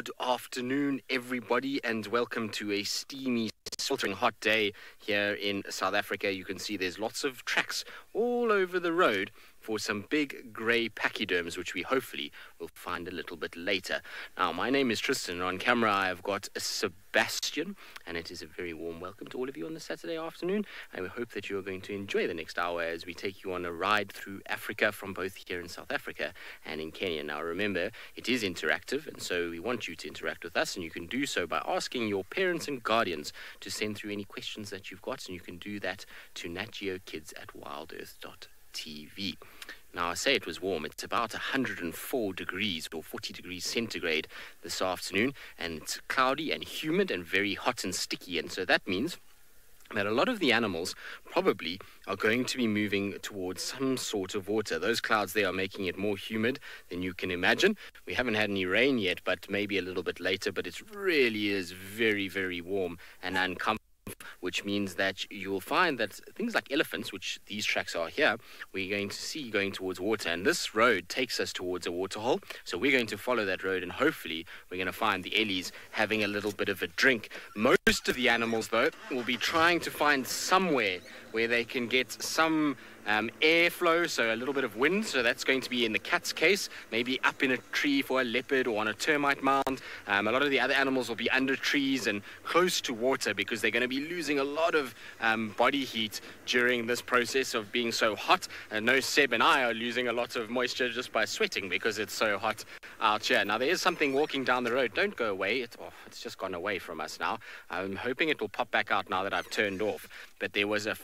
Good afternoon, everybody, and welcome to a steamy, sweltering hot day here in South Africa. You can see there's lots of tracks all over the road for some big grey pachyderms, which we hopefully will find a little bit later. Now, my name is Tristan, and on camera I have got Sebastian, and it is a very warm welcome to all of you on this Saturday afternoon. And we hope that you are going to enjoy the next hour as we take you on a ride through Africa from both here in South Africa and in Kenya. Now, remember, it is interactive, and so we want you to interact with us, and you can do so by asking your parents and guardians to send through any questions that you've got, and you can do that to natgeokids@wildearth.tv. Now, I say it was warm. It's about 104 degrees or 40 degrees centigrade this afternoon, and it's cloudy and humid and very hot and sticky, and so that means that a lot of the animals probably are going to be moving towards some sort of water. Those clouds there are making it more humid than you can imagine. We haven't had any rain yet, but maybe a little bit later, but it really is very, very warm and uncomfortable, which means that you'll find that things like elephants, which these tracks are here, we're going to see going towards water, and this road takes us towards a waterhole, so we're going to follow that road, and hopefully we're going to find the ellies having a little bit of a drink. Most of the animals, though, will be trying to find somewhere where they can get some airflow, so a little bit of wind. So that's going to be in the cat's case, maybe up in a tree for a leopard or on a termite mound. A lot of the other animals will be under trees and close to water because they're going to be losing a lot of body heat during this process of being so hot. And no, Seb and I are losing a lot of moisture just by sweating because it's so hot out here. Now, there is something walking down the road. Don't go away. It's just gone away from us now. I'm hoping it will pop back out now that I've turned off. But there was a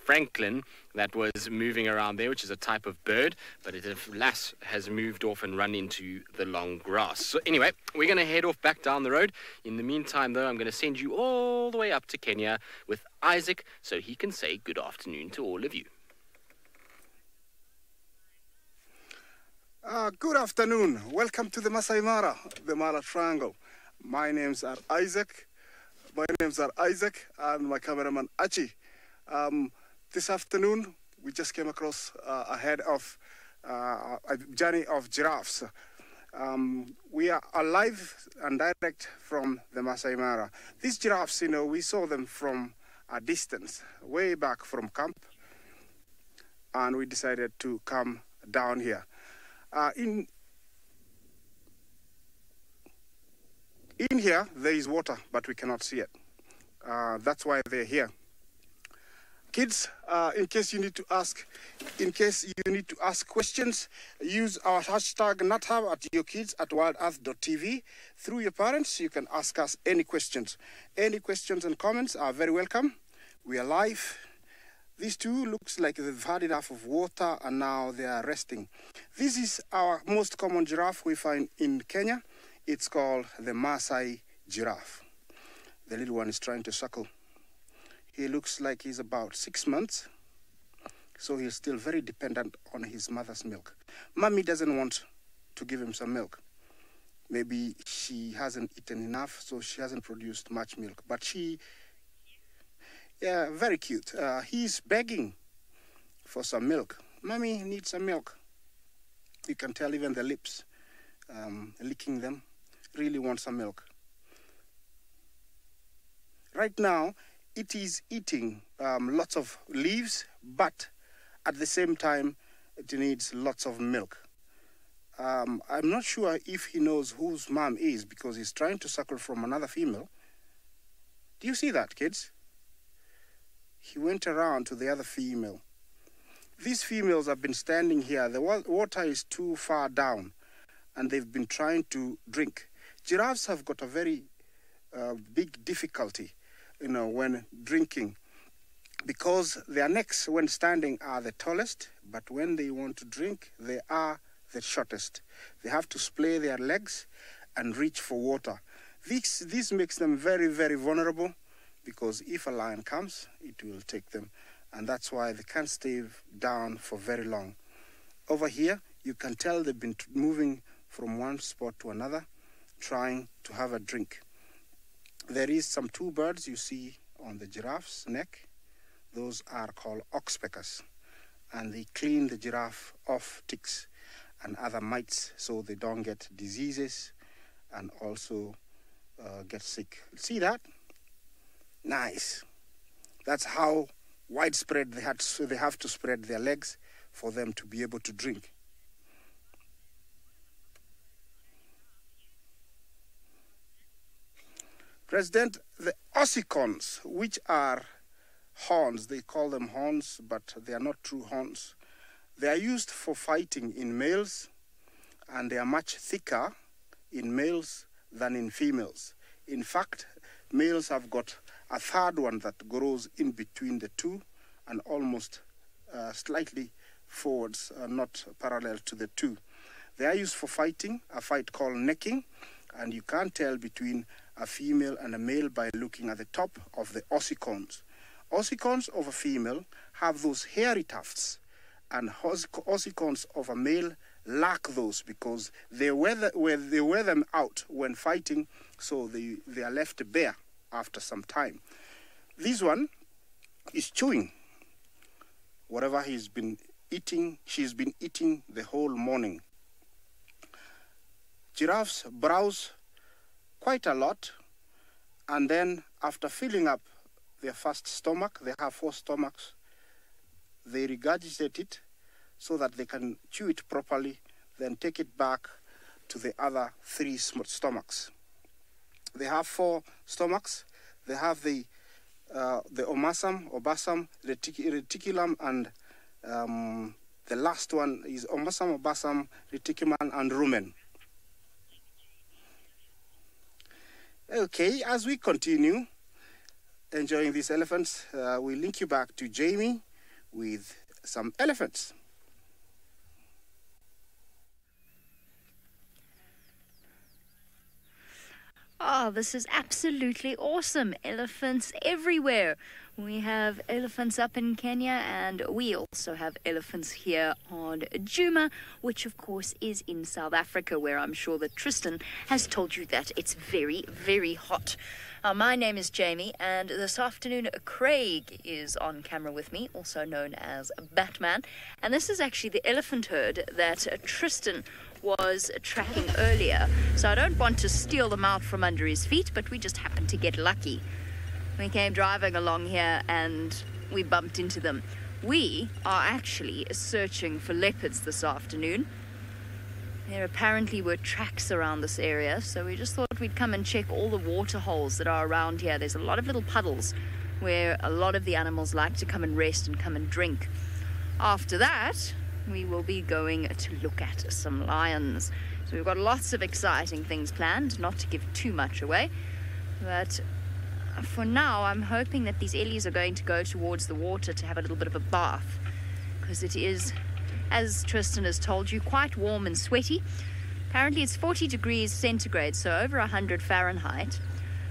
francolin that was moving around there, which is a type of bird, but it, alas, has moved off and run into the long grass. So anyway, we're going to head off back down the road. In the meantime, though, I'm going to send you all the way up to Kenya with Isaac so he can say good afternoon to all of you. Good afternoon. Welcome to the Masai Mara, the Mara Triangle. My names are Isaac. And my cameraman Achi. This afternoon, we just came across ahead of a journey of giraffes. We are live and direct from the Masai Mara. These giraffes, we saw them from a distance, way back from camp, and we decided to come down here. In here, there is water, but we cannot see it. That's why they're here. Kids, in case you need to ask questions, use our hashtag #NatHub@yourkids@wildearth.tv. Through your parents, you can ask us any questions. Any questions and comments are very welcome. We are live. These two looks like they've had enough of water and now they are resting. This is our most common giraffe we find in Kenya. It's called the Maasai giraffe. The little one is trying to suckle. He looks like he's about 6 months, so he's still very dependent on his mother's milk. Mommy doesn't want to give him some milk. Maybe she hasn't eaten enough, so she hasn't produced much milk. But very cute. He's begging for some milk. Mommy needs some milk. You can tell even the lips, licking them, really want some milk. Right now, it is eating lots of leaves, but at the same time, it needs lots of milk. I'm not sure if he knows whose mom is because he's trying to suckle from another female. Do you see that, kids? He went around to the other female. These females have been standing here. The water is too far down, and they've been trying to drink. Giraffes have got a very big difficulty when drinking, because their necks when standing are the tallest, but when they want to drink, they are the shortest. They have to splay their legs and reach for water. This makes them very, very vulnerable, because if a lion comes, it will take them, and that's why they can't stay down for very long. Over here, you can tell they've been moving from one spot to another, trying to have a drink. There is some 2 birds you see on the giraffe's neck. Those are called oxpeckers, and they clean the giraffe of ticks and other mites so they don't get diseases and also get sick. See that? Nice. That's how widespread they have to spread their legs for them to be able to drink. President, the ossicons, which are horns, they call them horns, but they are not true horns. They are used for fighting in males, and they are much thicker in males than in females. In fact, males have got a third one that grows in between the two and almost slightly forwards, not parallel to the two. They are used for fighting, a fight called necking, and you can't tell between a female and a male by looking at the top of the ossicons. Ossicons of a female have those hairy tufts, and ossicons of a male lack those because they wear them out when fighting, so they are left bare after some time. This one is chewing whatever she's been eating the whole morning. Giraffes browse quite a lot, and then after filling up their first stomach, they have 4 stomachs, they regurgitate it so that they can chew it properly, then take it back to the other 3 stomachs. They have 4 stomachs. They have the omasum, reticulum, and the last one is omasum, obasum, reticulum, and rumen. Okay, as we continue enjoying these elephants, we link you back to Jamie with some elephants. Oh, this is absolutely awesome. Elephants everywhere. We have elephants up in Kenya, and we also have elephants here on Djuma, which of course is in South Africa, where I'm sure that Tristan has told you that it's very, very hot. My name is Jamie, and this afternoon Craig is on camera with me, also known as Batman. And this is actually the elephant herd that Tristan was tracking earlier. So I don't want to steal them out from under his feet, but we just happened to get lucky. We came driving along here and we bumped into them. We are actually searching for leopards this afternoon. There apparently were tracks around this area, so we just thought we'd come and check all the water holes that are around here. There's a lot of little puddles where a lot of the animals like to come and rest and come and drink. After that, we will be going to look at some lions. So we've got lots of exciting things planned, not to give too much away, but for now I'm hoping that these Ellies are going to go towards the water to have a little bit of a bath, because it is, as Tristan has told you, quite warm and sweaty. Apparently it's 40 degrees centigrade, so over 100 Fahrenheit,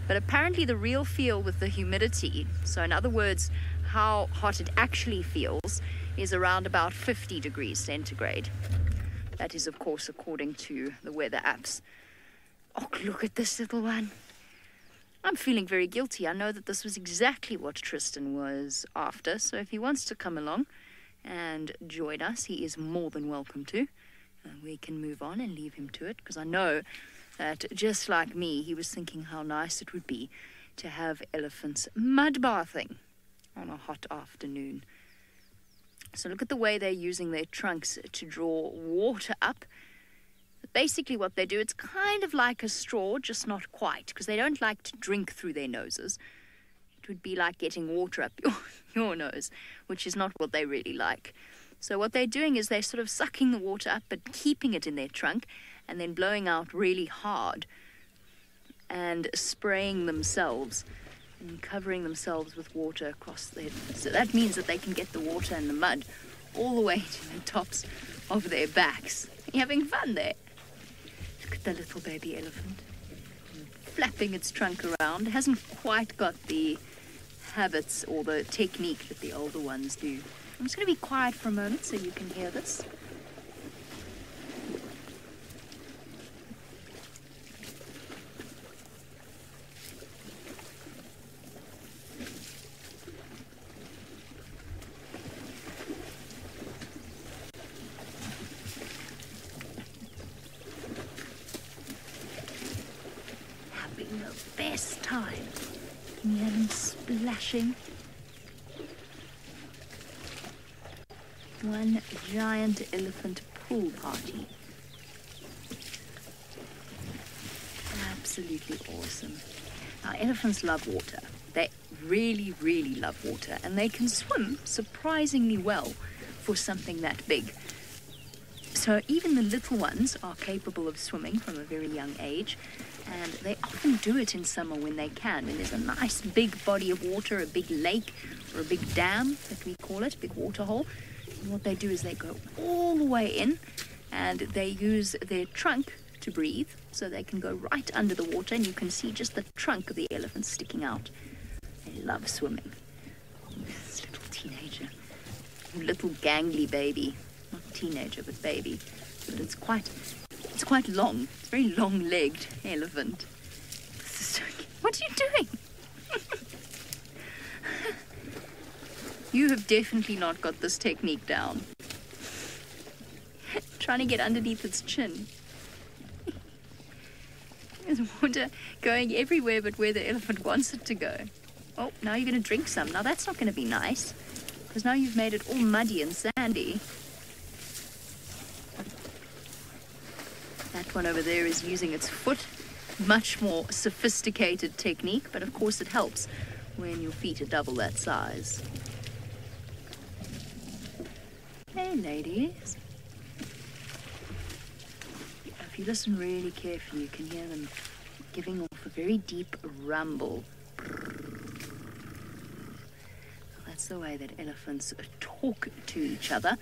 but apparently the real feel with the humidity, so in other words how hot it actually feels, is around about 50 degrees centigrade. That is, of course, according to the weather apps. Oh, look at this little one. I'm feeling very guilty. I know that this was exactly what Tristan was after, so if he wants to come along and join us, he is more than welcome to. We can move on and leave him to it, because I know that, just like me, he was thinking how nice it would be to have elephants mud bathing on a hot afternoon. So look at the way they're using their trunks to draw water up. Basically what they do, it's kind of like a straw, just not quite, because they don't like to drink through their noses. It would be like getting water up your nose, which is not what they really like. So what they're doing is they're sort of sucking the water up but keeping it in their trunk and then blowing out really hard and spraying themselves and covering themselves with water across their... So that means that they can get the water and the mud all the way to the tops of their backs. You're having fun there. Look at the little baby elephant flapping its trunk around. It hasn't quite got the habits or the technique that the older ones do. I'm just going to be quiet for a moment so you can hear this. best time. Can you hear them splashing? One giant elephant pool party. Absolutely awesome. Now, elephants love water. They really, really love water, and they can swim surprisingly well for something that big. So even the little ones are capable of swimming from a very young age, and they often do it in summer when they can. When there's a nice big body of water, a big lake, or a big dam that we call it, big water hole. And what they do is they go all the way in, and they use their trunk to breathe, so they can go right under the water, and you can see just the trunk of the elephant sticking out. They love swimming. This little teenager, little gangly baby, not teenager but baby, but it's quite long. It's a very long-legged elephant. This is so cute. What are you doing? You have definitely not got this technique down. Trying to get underneath its chin. There's water going everywhere but where the elephant wants it to go. Oh, now you're going to drink some. Now that's not going to be nice, because now you've made it all muddy and sandy. That one over there is using its foot. Much more sophisticated technique, but of course it helps when your feet are double that size. Hey, ladies. If you listen really carefully, you can hear them giving off a very deep rumble. That's the way that elephants talk to each other.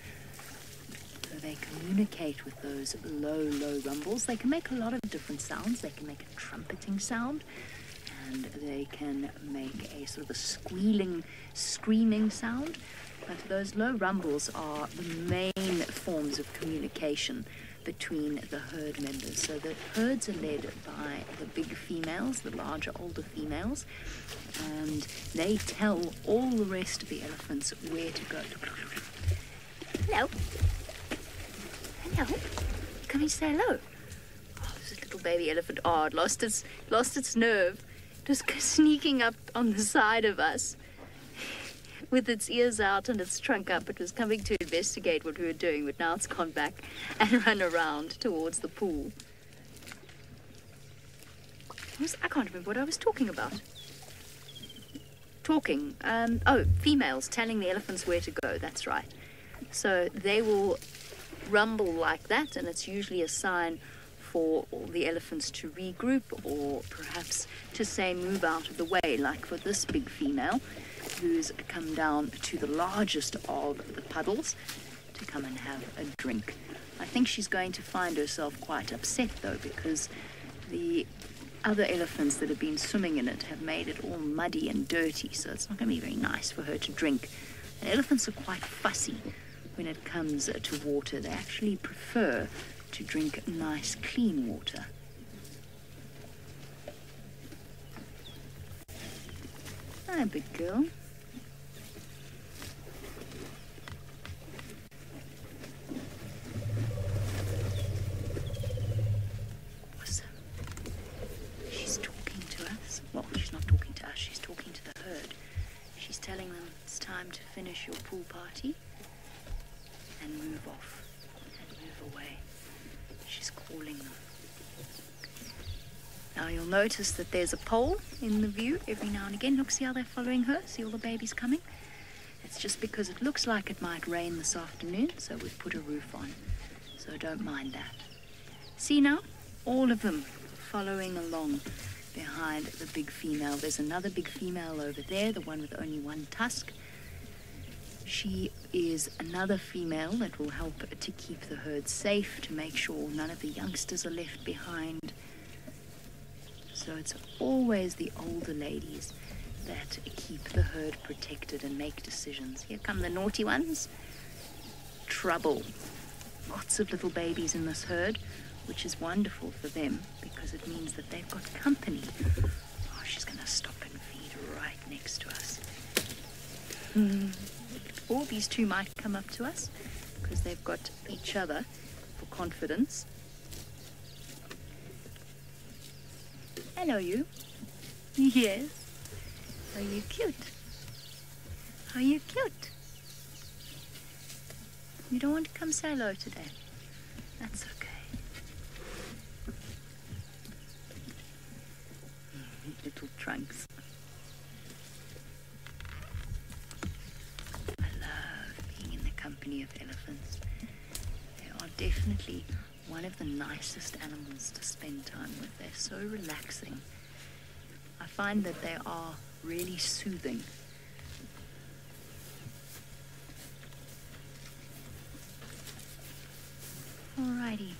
So they communicate with those low rumbles. They can make a lot of different sounds. They can make a trumpeting sound, and they can make a sort of a squealing, screaming sound. But those low rumbles are the main forms of communication between the herd members. So the herds are led by the big females, the larger, older females, and they tell all the rest of the elephants where to go. Hello. Hello. Come and say hello. Oh, this little baby elephant, oh, it lost its nerve. Just sneaking up on the side of us with its ears out and its trunk up. It was coming to investigate what we were doing, but now it's gone back and run around towards the pool. I can't remember what I was talking about. Talking. Females telling the elephants where to go. That's right. So they will rumble like that, and it's usually a sign for all the elephants to regroup, or perhaps to say move out of the way, like for this big female who's come down to the largest of the puddles to come and have a drink. I think she's going to find herself quite upset, though, because the other elephants that have been swimming in it have made it all muddy and dirty, so it's not going to be very nice for her to drink. And elephants are quite fussy when it comes to water. They actually prefer to drink nice, clean water. Hi, big girl. Awesome. She's talking to us. Well, she's not talking to us, she's talking to the herd. She's telling them it's time to finish your pool party and move off and move away. She's calling them. Now you'll notice that there's a pole in the view every now and again. Look, see how they're following her? See all the babies coming? It's just because it looks like it might rain this afternoon, so we've put a roof on. So don't mind that. See now? All of them following along behind the big female. There's another big female over there, the one with only one tusk. She is another female that will help to keep the herd safe, to make sure none of the youngsters are left behind. So it's always the older ladies that keep the herd protected and make decisions. Here come the naughty ones. Trouble. Lots of little babies in this herd, which is wonderful for them because it means that they've got company. Oh, she's going to stop and feed right next to us. Or these two might come up to us because they've got each other for confidence. Hello, you. Yes. Are you cute? Are you cute? You don't want to come say hello today? That's okay. Little trunks. I love being in the company of elephants. They are definitely one of the nicest animals to spend time with. They're so relaxing. I find that they are really soothing. Alrighty.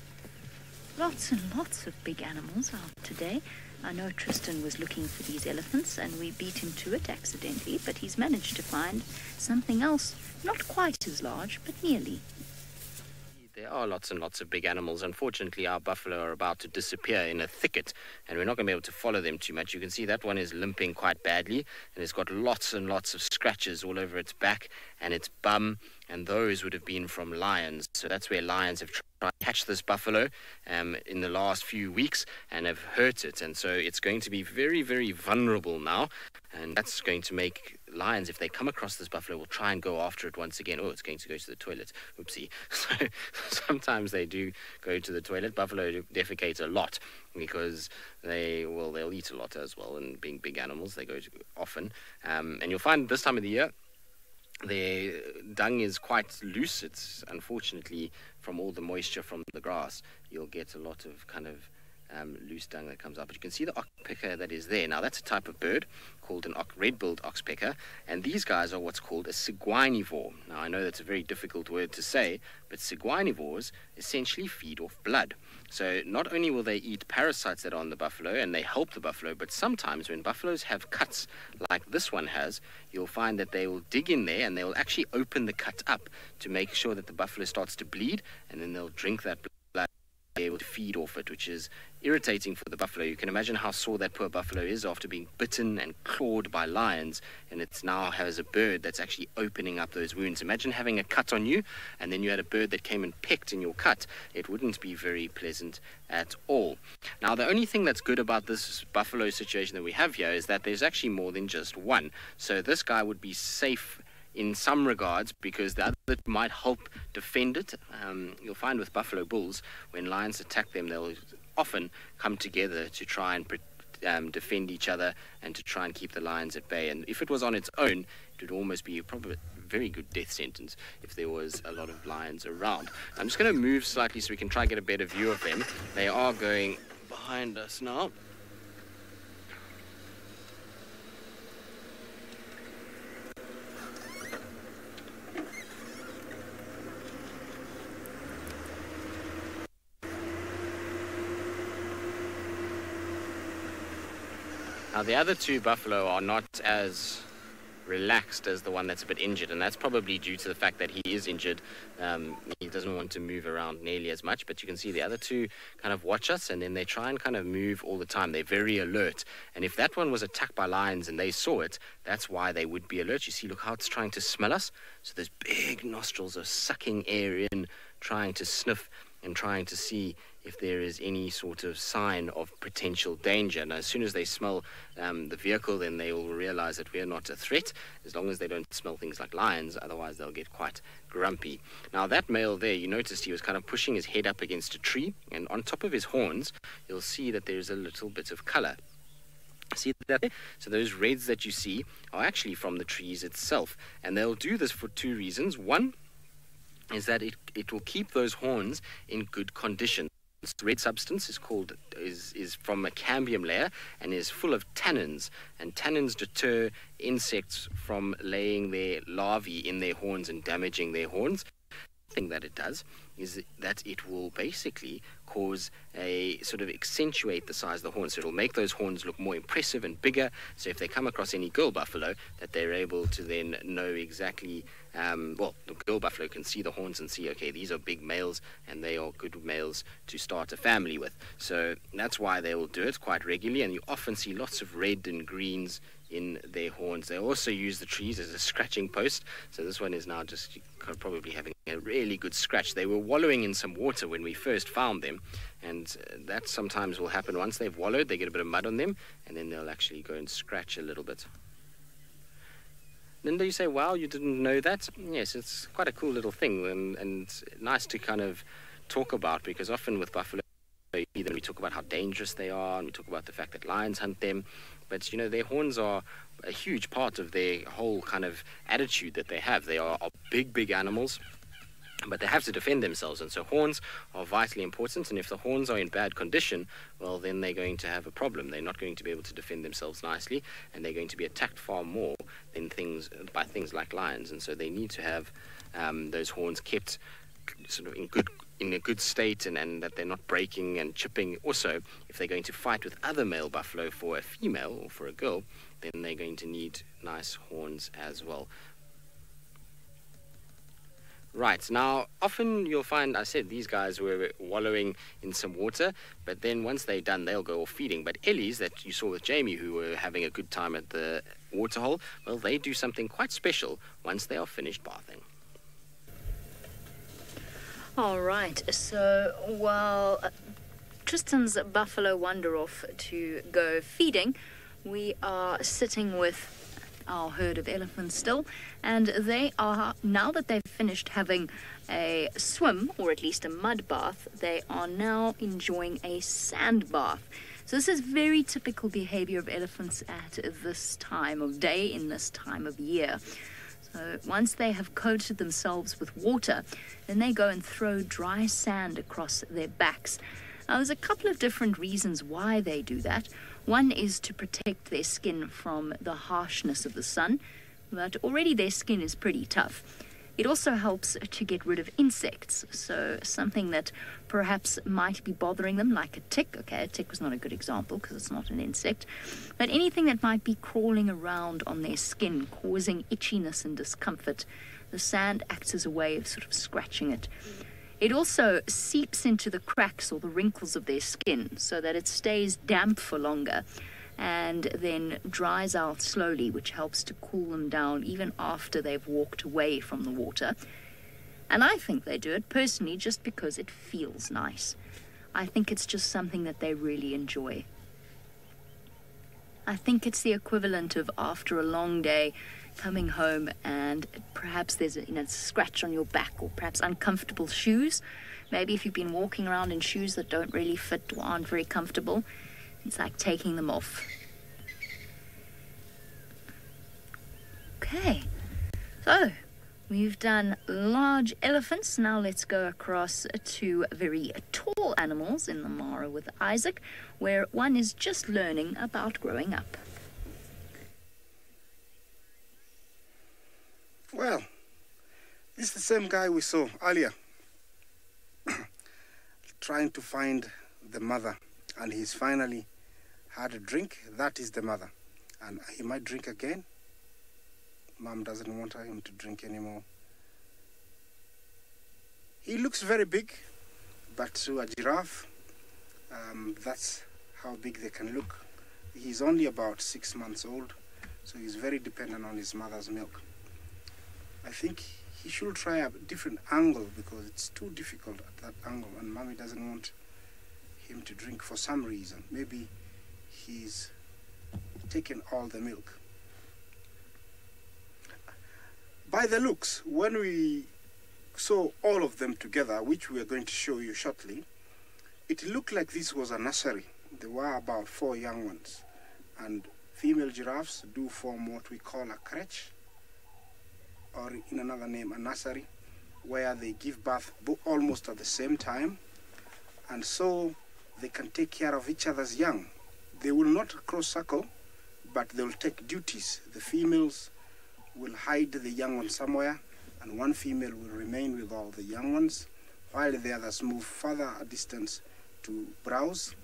Lots and lots of big animals out today. I know Tristan was looking for these elephants and we beat him to it accidentally, but he's managed to find something else not quite as large, but nearly. There are lots and lots of big animals. Unfortunately, our buffalo are about to disappear in a thicket, and we're not going to be able to follow them too much. You can see that one is limping quite badly, and it's got lots and lots of scratches all over its back and its bum, and those would have been from lions. So that's where lions have tried to catch this buffalo in the last few weeks and have hurt it. And so it's going to be very, very vulnerable now, and that's going to make lions, if they come across this buffalo, will try and go after it once again. Oh, it's going to go to the toilet. Oopsie. So sometimes they do go to the toilet. Buffalo defecate a lot because they'll eat a lot as well, and being big animals, they go to often. And you'll find this time of the year, their dung is quite loose. It's unfortunately from all the moisture from the grass. You'll get a lot of kind of loose dung that comes up. But you can see the oxpecker that is there. Now that's a type of bird called an red-billed oxpecker, and these guys are what's called a ciguinivore. Now I know that's a very difficult word to say, but ciguinivores essentially feed off blood. So not only will they eat parasites that are on the buffalo and they help the buffalo, but sometimes when buffaloes have cuts like this one has, you'll find that they will dig in there and they will actually open the cut up to make sure that the buffalo starts to bleed, and then they'll drink that blood, be able to feed off it, which is irritating for the buffalo. You can imagine how sore that poor buffalo is after being bitten and clawed by lions, and it now has a bird that's actually opening up those wounds. Imagine having a cut on you and then you had a bird that came and pecked in your cut. It wouldn't be very pleasant at all. Now the only thing that's good about this buffalo situation that we have here is that there's actually more than just one. So this guy would be safe in some regards because the other might help defend it. You'll find with buffalo bulls, when lions attack them, they'll often come together to try and defend each other and to try and keep the lions at bay. And if it was on its own, it would almost be probably a very good death sentence if there was a lot of lions around. I'm just going to move slightly so we can try and get a better view of them. They are going behind us now. Now the other two buffalo are not as relaxed as the one that's a bit injured, and that's probably due to the fact that he is injured. He doesn't want to move around nearly as much, but you can see the other two kind of watch us, and then they try and kind of move all the time. They're very alert, and if that one was attacked by lions and they saw it, that's why they would be alert. You see, look how it's trying to smell us. So those big nostrils are sucking air in, trying to sniff and trying to see if there is any sort of sign of potential danger. Now, as soon as they smell the vehicle, then they will realize that we're not a threat, as long as they don't smell things like lions. Otherwise, they'll get quite grumpy. Now, that male there, you noticed he was kind of pushing his head up against a tree, and on top of his horns, you'll see that there's a little bit of color. See that there? So those reds that you see are actually from the trees itself, and they'll do this for two reasons. One is that it will keep those horns in good condition. This red substance is from a cambium layer and is full of tannins, and tannins deter insects from laying their larvae in their horns and damaging their horns. The thing that it does is that it will basically cause a sort of accentuate the size of the horn, so it'll make those horns look more impressive and bigger, so if they come across any girl buffalo, that they're able to then know exactly, well, the girl buffalo can see the horns and see, okay, these are big males and they are good males to start a family with. So that's why they will do it quite regularly, and you often see lots of red and greens in their horns. They also use the trees as a scratching post. So this one is now just probably having a really good scratch. They were wallowing in some water when we first found them, and that sometimes will happen. Once they've wallowed, they get a bit of mud on them, and then they'll actually go and scratch a little bit. Linda, you say, wow, you didn't know that? Yes, it's quite a cool little thing, and nice to kind of talk about, because often with buffalo, then we talk about how dangerous they are, and we talk about the fact that lions hunt them. But, you know, their horns are a huge part of their whole kind of attitude that they have. They are big, big animals, but they have to defend themselves. And so horns are vitally important. And if the horns are in bad condition, well, then they're going to have a problem. They're not going to be able to defend themselves nicely, and they're going to be attacked far more than by things like lions. And so they need to have those horns kept sort of in a good state, and that they're not breaking and chipping. Also, if they're going to fight with other male buffalo for a female or for a girl, then they're going to need nice horns as well. Right, now often you'll find, I said these guys were wallowing in some water, but then once they're done, they'll go off feeding. But Ellies that you saw with Jamie, who were having a good time at the waterhole, well, they do something quite special once they are finished bathing. All right, so while Tristan's buffalo wander off to go feeding, we are sitting with our herd of elephants still, and they are, now that they've finished having a swim, or at least a mud bath, they are now enjoying a sand bath. So this is very typical behavior of elephants at this time of day, in this time of year. So once they have coated themselves with water, then they go and throw dry sand across their backs. Now, there's a couple of different reasons why they do that. One is to protect their skin from the harshness of the sun, but already their skin is pretty tough. It also helps to get rid of insects, so something that perhaps might be bothering them, like a tick. Okay, a tick was not a good example because it's not an insect, but anything that might be crawling around on their skin, causing itchiness and discomfort, the sand acts as a way of sort of scratching it. It also seeps into the cracks or the wrinkles of their skin so that it stays damp for longer and then dries out slowly, which helps to cool them down even after they've walked away from the water. And I think they do it personally just because it feels nice. I think it's just something that they really enjoy. I think it's the equivalent of, after a long day, coming home and perhaps there's a scratch on your back, or perhaps uncomfortable shoes. Maybe if you've been walking around in shoes that don't really fit or aren't very comfortable, it's like taking them off. Okay, so we've done large elephants. Now let's go across to very tall animals in the Mara with Isaac, where one is just learning about growing up. Well, this is the same guy we saw earlier trying to find the mother, and he's finally had a drink. That is the mother, and he might drink again. Mom doesn't want him to drink anymore. He looks very big, but to a giraffe, that's how big they can look. He's only about 6 months old, so he's very dependent on his mother's milk. I think he should try a different angle because it's too difficult at that angle, and Mommy doesn't want him to drink for some reason. Maybe he's taken all the milk. By the looks, when we saw all of them together, which we are going to show you shortly, it looked like this was a nursery. There were about 4 young ones, and female giraffes do form what we call a crèche, or in another name, a nursery, where they give birth almost at the same time, and so they can take care of each other's young. They will not cross-circle, but they will take duties. The females will hide the young ones somewhere, and one female will remain with all the young ones, while the others move further a distance to browse,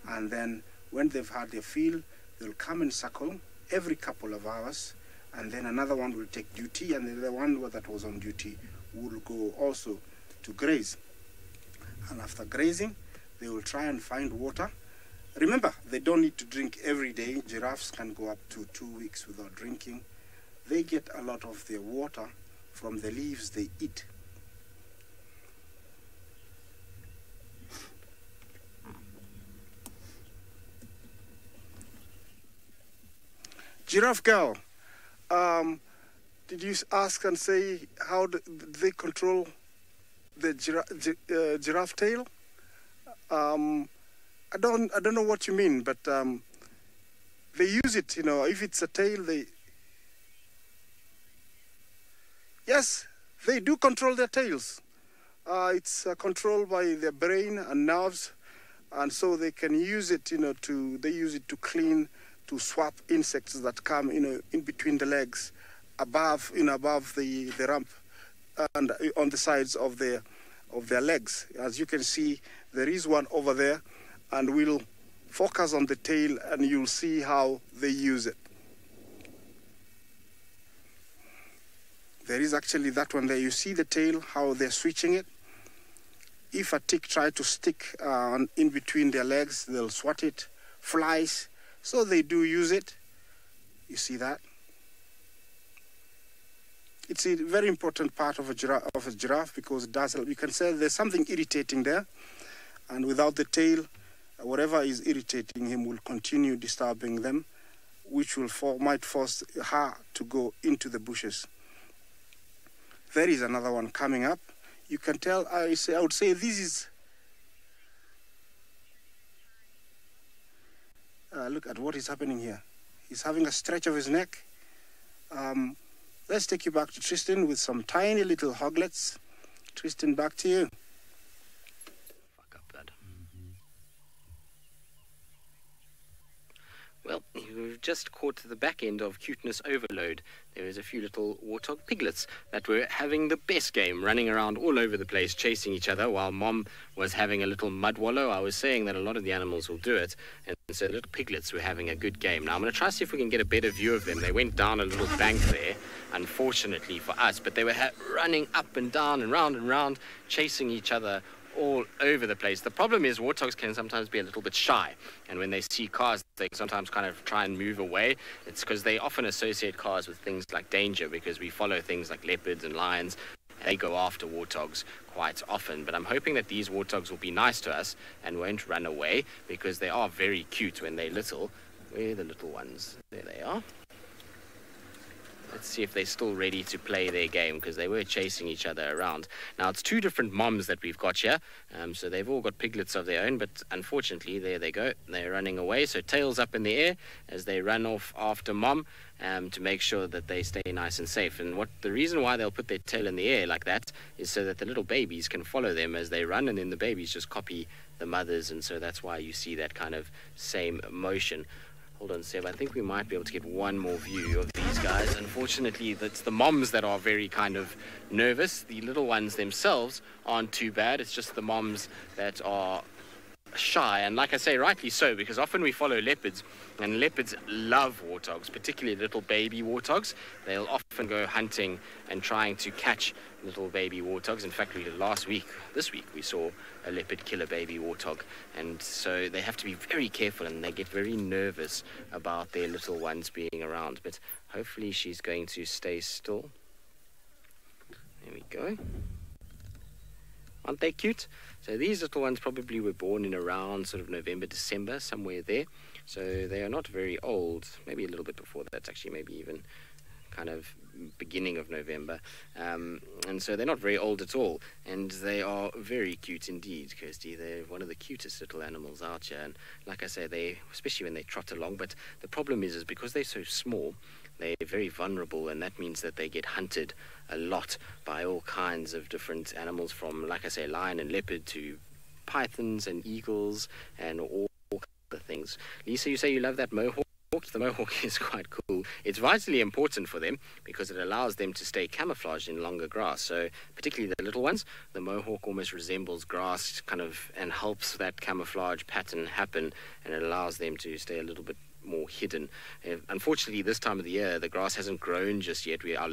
and then when they've had their fill, they'll come and circle every couple of hours, and then another one will take duty, and the one that was on duty will go also to graze. And after grazing, they will try and find water, Remember, they don't need to drink every day. Giraffes can go up to 2 weeks without drinking. They get a lot of their water from the leaves they eat. Giraffe girl, did you ask and say how they control the giraffe tail? I don't know what you mean, but they use it. You know, if it's a tail, yes, they do control their tails. It's controlled by their brain and nerves, and so they can use it. You know, they use it to clean, to swap insects that come, you know, in between the legs, above the rump, and on the sides of their legs. As you can see, there is one over there, and we'll focus on the tail, and you'll see how they use it. There is actually that one there. You see the tail, how they're switching it. If a tick tries to stick in between their legs, they'll swat it. Flies, so they do use it. You see that? It's a very important part of a giraffe because it does help. You can say there's something irritating there, and without the tail, whatever is irritating him will continue disturbing them, which might force her to go into the bushes. There is another one coming up. You can tell, I would say this is... look at what is happening here. He's having a stretch of his neck. Let's take you back to Tristan with some tiny little hoglets. Tristan, back to you. Fuck up that. Well, you've just caught the back end of cuteness overload. There was a few little warthog piglets that were having the best game, running around all over the place, chasing each other, while Mom was having a little mud wallow. I was saying that a lot of the animals will do it, and so the little piglets were having a good game. Now, I'm going to try to see if we can get a better view of them. They went down a little bank there, unfortunately for us, but they were running up and down and round, chasing each other all over the place. The problem is warthogs can sometimes be a little bit shy, and when they see cars, they sometimes kind of try and move away. It's because they often associate cars with things like danger, because we follow things like leopards and lions. They go after warthogs quite often, but I'm hoping that these warthogs will be nice to us and won't run away, because they are very cute when they're little. Where are the little ones? There they are. Let's see if they're still ready to play their game, because they were chasing each other around. Now, it's two different moms that we've got here, so they've all got piglets of their own, but unfortunately, there they go. They're running away, so tails up in the air as they run off after Mom to make sure that they stay nice and safe. And the reason why they'll put their tail in the air like that is so that the little babies can follow them as they run, and then the babies just copy the mothers, and so that's why you see that kind of same motion. Hold on, Seb. I think we might be able to get one more view of these guys. Unfortunately, it's the moms that are very kind of nervous. The little ones themselves aren't too bad. It's just the moms that are shy, and like I say, rightly so, because often we follow leopards, and leopards love warthogs, particularly little baby warthogs. They'll often go hunting and trying to catch little baby warthogs. In fact, this week we saw a leopard kill a baby warthog, and so they have to be very careful, and they get very nervous about their little ones being around. But hopefully she's going to stay still. There we go. Aren't they cute? So these little ones probably were born in around sort of November, December, somewhere there. So they are not very old, maybe a little bit before that, actually, maybe even kind of beginning of November. And so they're not very old at all. And they are very cute indeed, Kirsty. They're one of the cutest little animals out here. And like I say, especially when they trot along. But the problem is because they're so small, they're very vulnerable, and that means that they get hunted a lot by all kinds of different animals, from, like I say, lion and leopard to pythons and eagles and all the things. Lisa, you say you love that mohawk? The mohawk is quite cool. It's vitally important for them because it allows them to stay camouflaged in longer grass. So particularly the little ones, the mohawk almost resembles grass and helps that camouflage pattern happen, and it allows them to stay a little bit more hidden. Unfortunately, this time of the year, the grass hasn't grown just yet. Our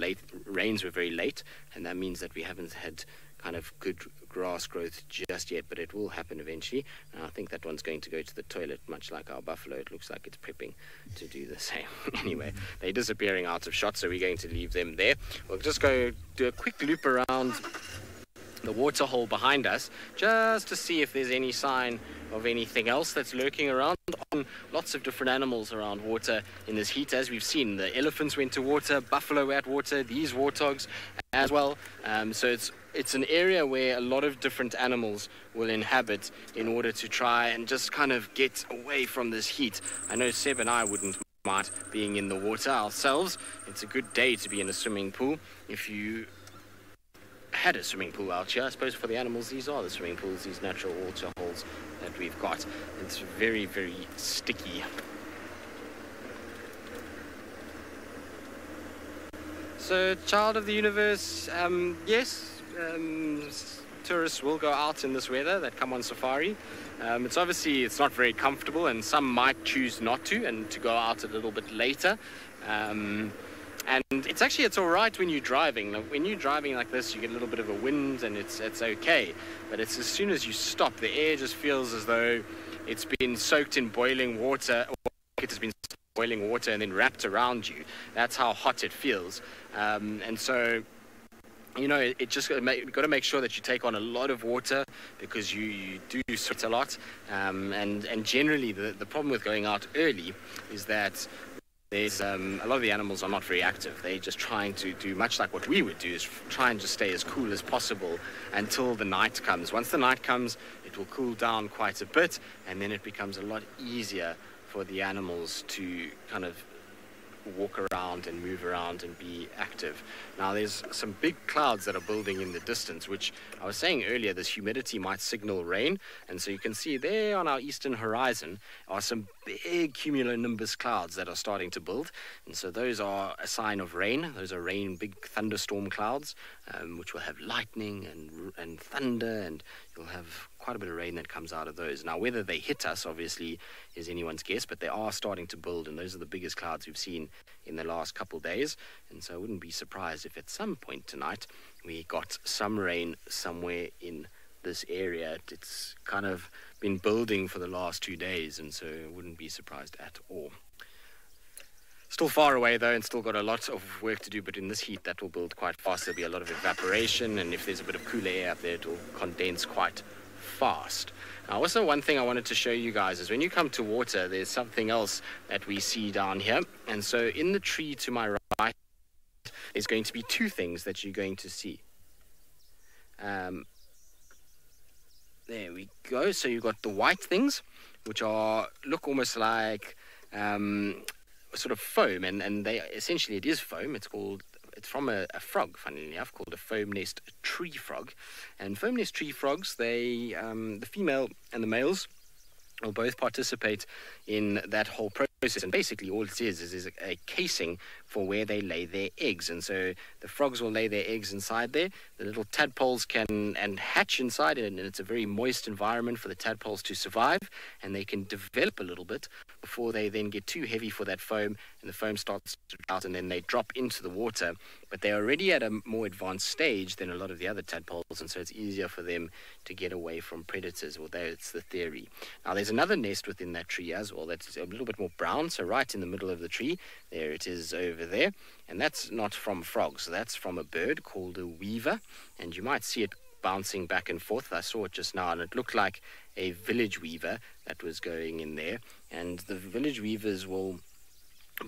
rains were very late, and that means that we haven't had kind of good grass growth just yet, but it will happen eventually. And I think that one's going to go to the toilet, much like our buffalo. It looks like it's prepping to do the same. Anyway, they're disappearing out of shot, so we're going to leave them there. We'll just go do a quick loop around the water hole behind us, just to see if there's any sign of anything else that's lurking around. Lots of different animals around water in this heat, as we've seen. The elephants went to water, buffalo were at water, these warthogs as well. So it's an area where a lot of different animals will inhabit in order to try and just kind of get away from this heat. I know Seb and I wouldn't mind being in the water ourselves. It's a good day to be in a swimming pool. If you had a swimming pool out here, I suppose for the animals, these are the swimming pools, these natural water holes that we've got. It's very, very sticky. So, child of the universe, yes, tourists will go out in this weather that come on safari. It's not very comfortable, and some might choose not to and to go out a little bit later. And it's all right when you're driving. When you're driving like this, you get a little bit of a wind, and it's okay. But it's as soon as you stop, the air just feels as though it's been soaked in boiling water, or it has been boiling water and then wrapped around you. That's how hot it feels. And so, you know, it just got to make sure that you take on a lot of water, because you do sweat a lot. And generally, the problem with going out early is that there's a lot of the animals are not very active. They're just trying to do much like what we would do, is try and just stay as cool as possible until the night comes. Once the night comes, it will cool down quite a bit, and then it becomes a lot easier for the animals to kind of walk around and move around and be active. Now, there's some big clouds that are building in the distance, which I was saying earlier, this humidity might signal rain. And so you can see there on our eastern horizon are some big cumulonimbus clouds that are starting to build. And so those are a sign of rain. Those are rain, big thunderstorm clouds, which will have lightning and thunder, and you'll have quite a bit of rain that comes out of those. Now, whether they hit us, obviously, is anyone's guess, but they are starting to build, and those are the biggest clouds we've seen in the last couple of days. And so I wouldn't be surprised if at some point tonight we got some rain somewhere in this area. It's kind of been building for the last 2 days, and so I wouldn't be surprised at all. Still far away, though, and still got a lot of work to do, but in this heat, that will build quite fast. There'll be a lot of evaporation, and if there's a bit of cooler air up there, it will condense quite fast. Now, also one thing I wanted to show you guys is when you come to water, there's something else that we see down here. And so in the tree to my right, there's going to be two things that you're going to see. There we go. So you've got the white things, which look almost like sort of foam, and they essentially, it is foam. It's from a frog, funnily enough, called a foam nest tree frog. And foam nest tree frogs, the female and the males will both participate in that whole process. And basically all it is a casing for where they lay their eggs. And so the frogs will lay their eggs inside there. The little tadpoles can hatch inside it, and it's a very moist environment for the tadpoles to survive, and they can develop a little bit before they then get too heavy for that foam, and the foam starts to out, and then they drop into the water. But they're already at a more advanced stage than a lot of the other tadpoles, and so it's easier for them to get away from predators, although it's the theory. Now, there's another nest within that tree as well that's a little bit more brown, so right in the middle of the tree, there it is over there, and that's not from frogs. That's from a bird called a weaver, and you might see it bouncing back and forth. I saw it just now, and it looked like a village weaver that was going in there. And the village weavers will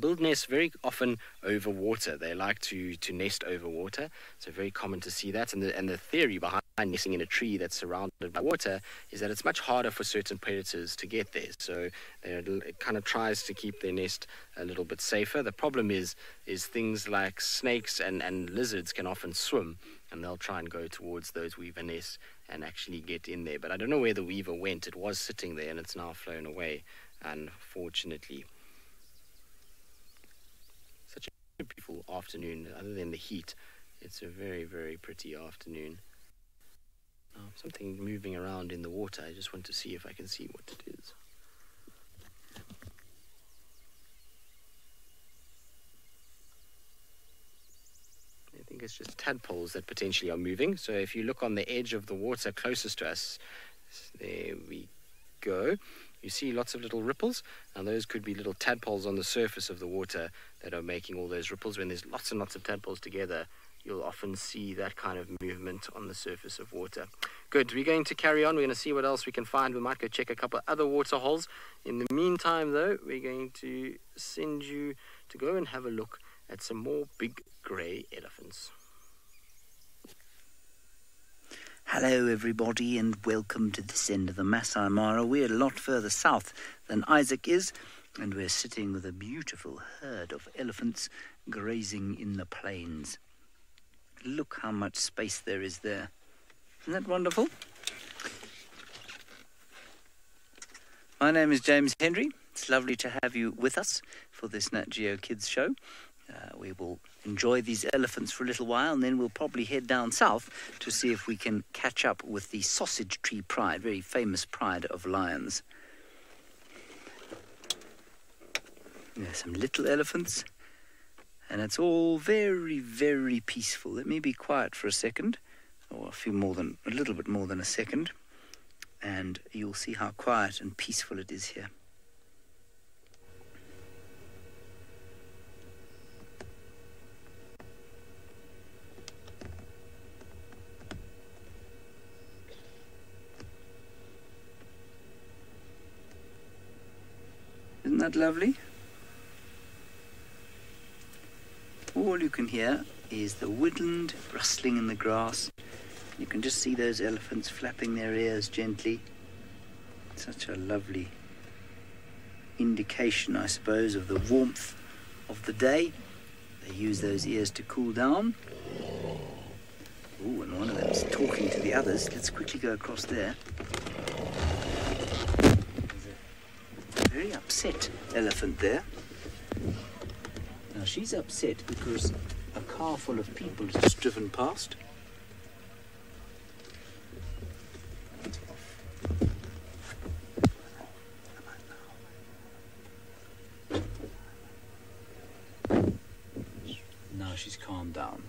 build nests very often over water. They like to nest over water, so very common to see that. And the theory behind nesting in a tree that's surrounded by water is that it's much harder for certain predators to get there. So it kind of tries to keep their nest a little bit safer. The problem is things like snakes and lizards can often swim, and they'll try and go towards those weaver nests and actually get in there. But I don't know where the weaver went. It was sitting there, and it's now flown away, unfortunately. Such a beautiful afternoon. Other than the heat, it's a very, very pretty afternoon. Something moving around in the water. I just want to see if I can see what it is. I think think it's just tadpoles that potentially are moving. So if you look on the edge of the water closest to us, there we go. You see lots of little ripples, and those could be little tadpoles on the surface of the water that are making all those ripples. When there's lots and lots of tadpoles together, you'll often see that kind of movement on the surface of water. Good, we're going to carry on. We're going to see what else we can find. We might go check a couple of other water holes. In the meantime, though, we're going to send you to go and have a look at some more big grey elephants. Hello everybody and welcome to this end of the Masai Mara. We're a lot further south than Isaac is, and we're sitting with a beautiful herd of elephants grazing in the plains. Look how much space there is there. Isn't that wonderful? My name is James Henry. It's lovely to have you with us for this Nat Geo Kids show. We will enjoy these elephants for a little while, and then we'll probably head down south to see if we can catch up with the sausage tree pride, very famous pride of lions. There's some little elephants, and it's all very, very peaceful. Let me be quiet for a second, or a little bit more than a second, and you'll see how quiet and peaceful it is here. Isn't that lovely? All you can hear is the woodland rustling in the grass. You can just see those elephants flapping their ears gently. Such a lovely indication, I suppose, of the warmth of the day. They use those ears to cool down. Ooh, and one of them is talking to the others. Let's quickly go across there. Very upset elephant there. Now she's upset because a car full of people has just driven past. Now she's calmed down.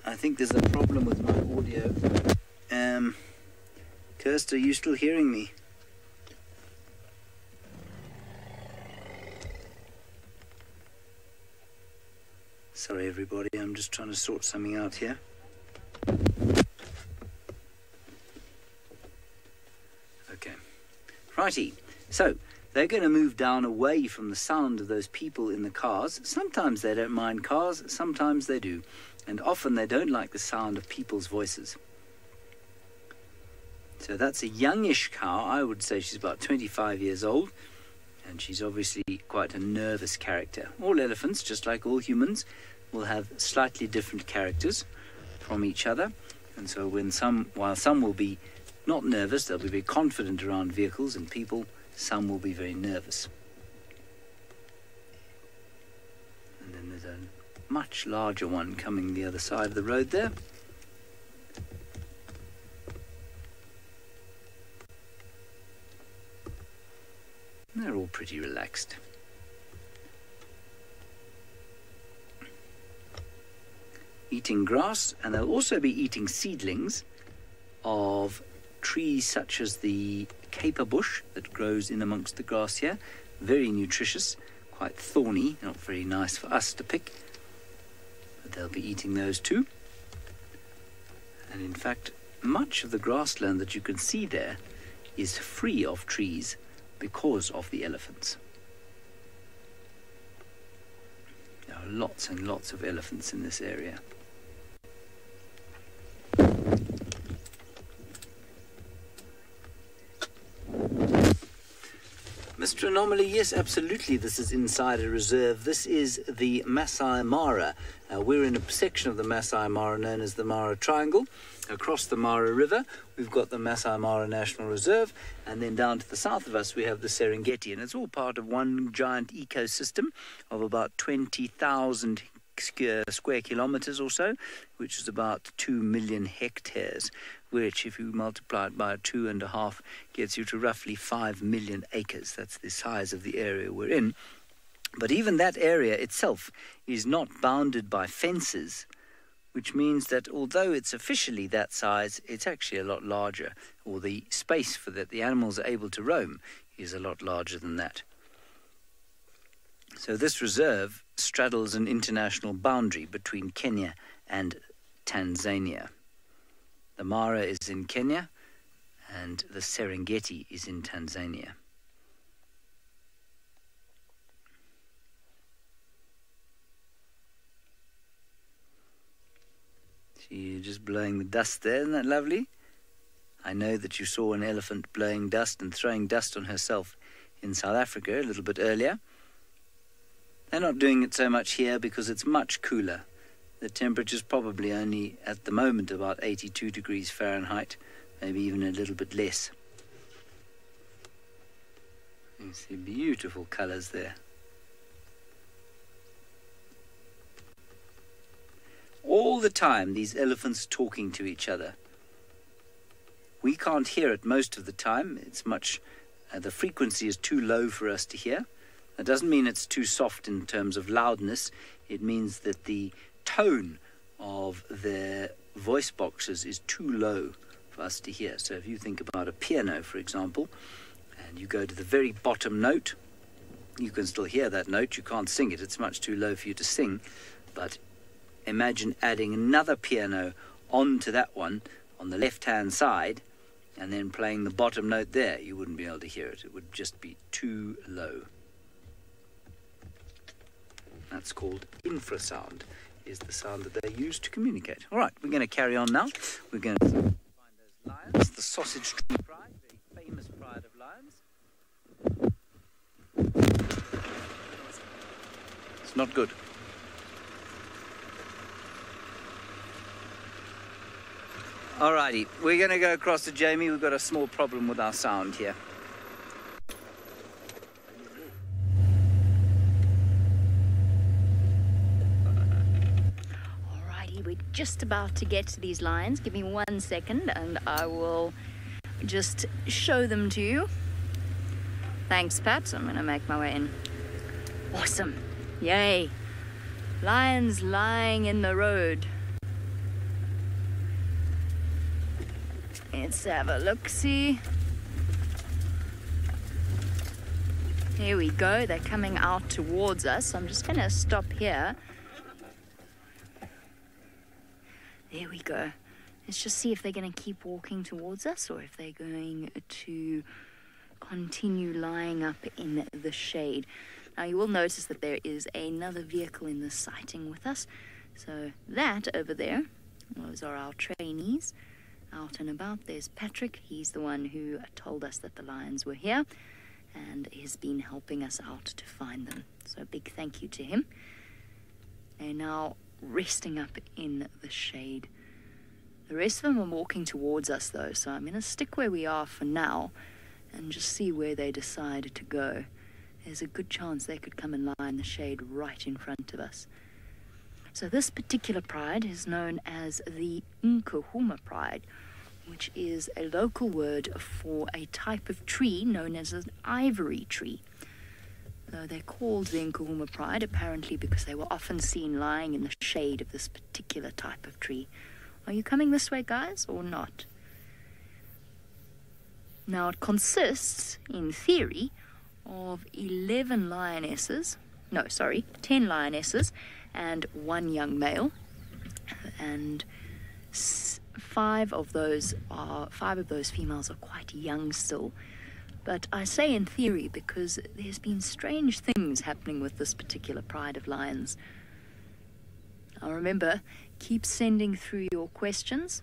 I think there's a problem with my audio. Kirst, are you still hearing me? Sorry everybody, I'm just trying to sort something out here. Okay. Righty. So, they're going to move down away from the sound of those people in the cars. Sometimes they don't mind cars, sometimes they do. And often they don't like the sound of people's voices. So that's a youngish cow. I would say she's about 25 years old. And she's obviously quite a nervous character. All elephants, just like all humans, will have slightly different characters from each other. And so while some will be not nervous, they'll be very confident around vehicles and people, some will be very nervous. And then there's a much larger one coming the other side of the road there. They're all pretty relaxed. Eating grass, and they'll also be eating seedlings of trees such as the caper bush that grows in amongst the grass here. Very nutritious, quite thorny, not very nice for us to pick. But they'll be eating those too. And in fact, much of the grassland that you can see there is free of trees because of the elephants. There are lots and lots of elephants in this area. Mr. Anomaly, yes, absolutely, this is inside a reserve. This is the Masai Mara. We're in a section of the Masai Mara known as the Mara Triangle. Across the Mara River, we've got the Masai Mara National Reserve, and then down to the south of us, we have the Serengeti, and it's all part of one giant ecosystem of about 20,000 square kilometers or so, which is about 2 million hectares, which, if you multiply it by 2.5, gets you to roughly 5 million acres. That's the size of the area we're in. But even that area itself is not bounded by fences, which means that although it's officially that size, it's actually a lot larger, or the space for that the animals are able to roam is a lot larger than that. So this reserve straddles an international boundary between Kenya and Tanzania. The Mara is in Kenya and the Serengeti is in Tanzania. See, you're just blowing the dust there, isn't that lovely? I know that you saw an elephant blowing dust and throwing dust on herself in South Africa a little bit earlier. They're not doing it so much here because it's much cooler. The temperature's probably only at the moment about 82 degrees Fahrenheit, maybe even a little bit less. You see beautiful colours there. All the time these elephants talking to each other. We can't hear it most of the time. It's much, the frequency is too low for us to hear. That doesn't mean it's too soft in terms of loudness. It means that the tone of their voice boxes is too low for us to hear. So if you think about a piano, for example, and you go to the very bottom note, you can still hear that note. You can't sing it. It's much too low for you to sing. But imagine adding another piano onto that one on the left-hand side and then playing the bottom note there. You wouldn't be able to hear it. It would just be too low. That's called infrasound, is the sound that they use to communicate. All right, we're going to carry on now. We're going to find those lions, the sausage tree pride, very famous pride of lions. It's not good. All righty, we're going to go across to Jamie. We've got a small problem with our sound here. We're just about to get to these lions. Give me 1 second and I will just show them to you. Thanks, Pat. I'm going to make my way in. Awesome. Yay. Lions lying in the road. Let's have a look-see. Here we go. They're coming out towards us. I'm just going to stop here. There we go. Let's just see if they're going to keep walking towards us or if they're going to continue lying up in the shade. Now you will notice that there is another vehicle in the sighting with us. So that over there, those are our trainees out and about. There's Patrick. He's the one who told us that the lions were here and has been helping us out to find them. So a big thank you to him. They're now resting up in the shade. The rest of them are walking towards us though, so I'm going to stick where we are for now and just see where they decide to go. There's a good chance they could come and lie in the shade right in front of us. So this particular pride is known as the Nkuhuma pride, which is a local word for a type of tree known as an ivory tree. So they're called the Nkuhuma pride apparently because they were often seen lying in the shade of this particular type of tree. Are you coming this way, guys, or not? Now it consists, in theory, of 10 lionesses and 1 young male, and 5 of those females are quite young still. But I say in theory because there's been strange things happening with this particular pride of lions. Now remember, keep sending through your questions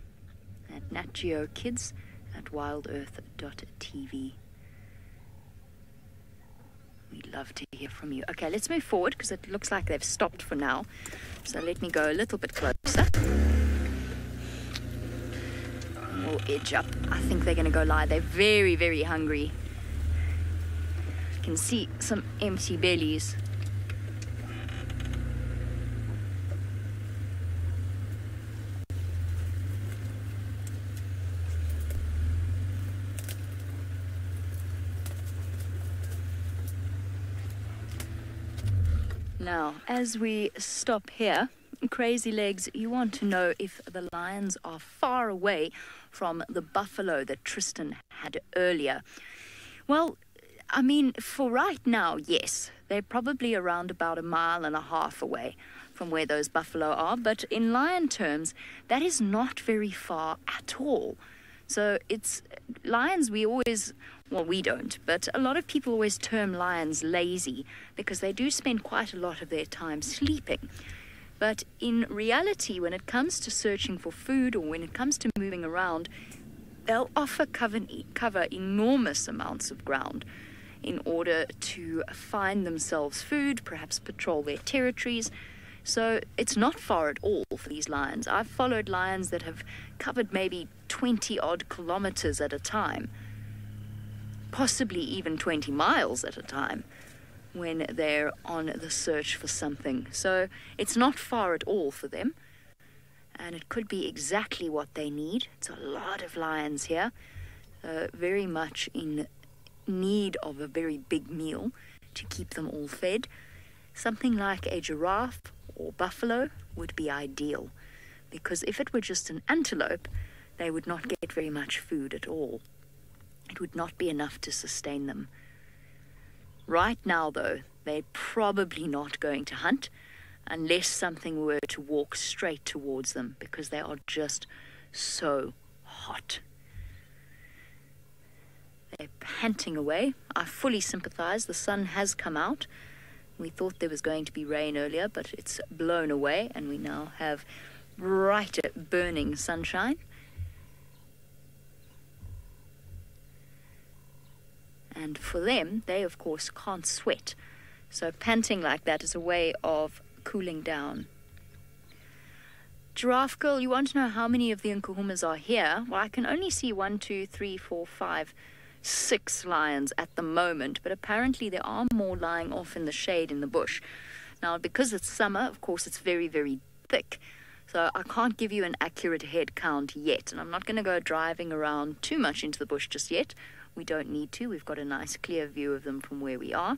at natgeokids@wildearth.tv. We'd love to hear from you. Okay, let's move forward because it looks like they've stopped for now. So let me go a little bit closer. We'll edge up. I think they're going to go lie. They're very, very hungry. You can see some empty bellies. Now, as we stop here, Crazy Legs, you want to know if the lions are far away from the buffalo that Tristan had earlier. Well, I mean, for right now, yes. They're probably around about 1.5 miles away from where those buffalo are. But in lion terms, that is not very far at all. So it's lions, we always, well, we don't, but a lot of people always term lions lazy because they do spend quite a lot of their time sleeping. But in reality, when it comes to searching for food or when it comes to moving around, they'll often cover enormous amounts of ground in order to find themselves food, perhaps patrol their territories. So it's not far at all for these lions. I've followed lions that have covered maybe 20-odd kilometers at a time, possibly even 20 miles at a time, when they're on the search for something. So it's not far at all for them, and it could be exactly what they need. It's a lot of lions here, very much in need of a very big meal to keep them all fed. Something like a giraffe or buffalo would be ideal, because if it were just an antelope, they would not get very much food at all. It would not be enough to sustain them. Right now, though, they're probably not going to hunt unless something were to walk straight towards them, because they are just so hot. They're panting away. I fully sympathize. The sun has come out. We thought there was going to be rain earlier, but it's blown away, and we now have brighter, burning sunshine. And for them, they of course can't sweat. So panting like that is a way of cooling down. Giraffe girl, you want to know how many of the Nkuhumas are here? Well, I can only see 1, 2, 3, 4, 5, 6 lions at the moment, but apparently there are more lying off in the shade in the bush. Now, because it's summer, of course, it's very, very thick. So I can't give you an accurate head count yet, and I'm not going to go driving around too much into the bush just yet. We don't need to. We've got a nice clear view of them from where we are.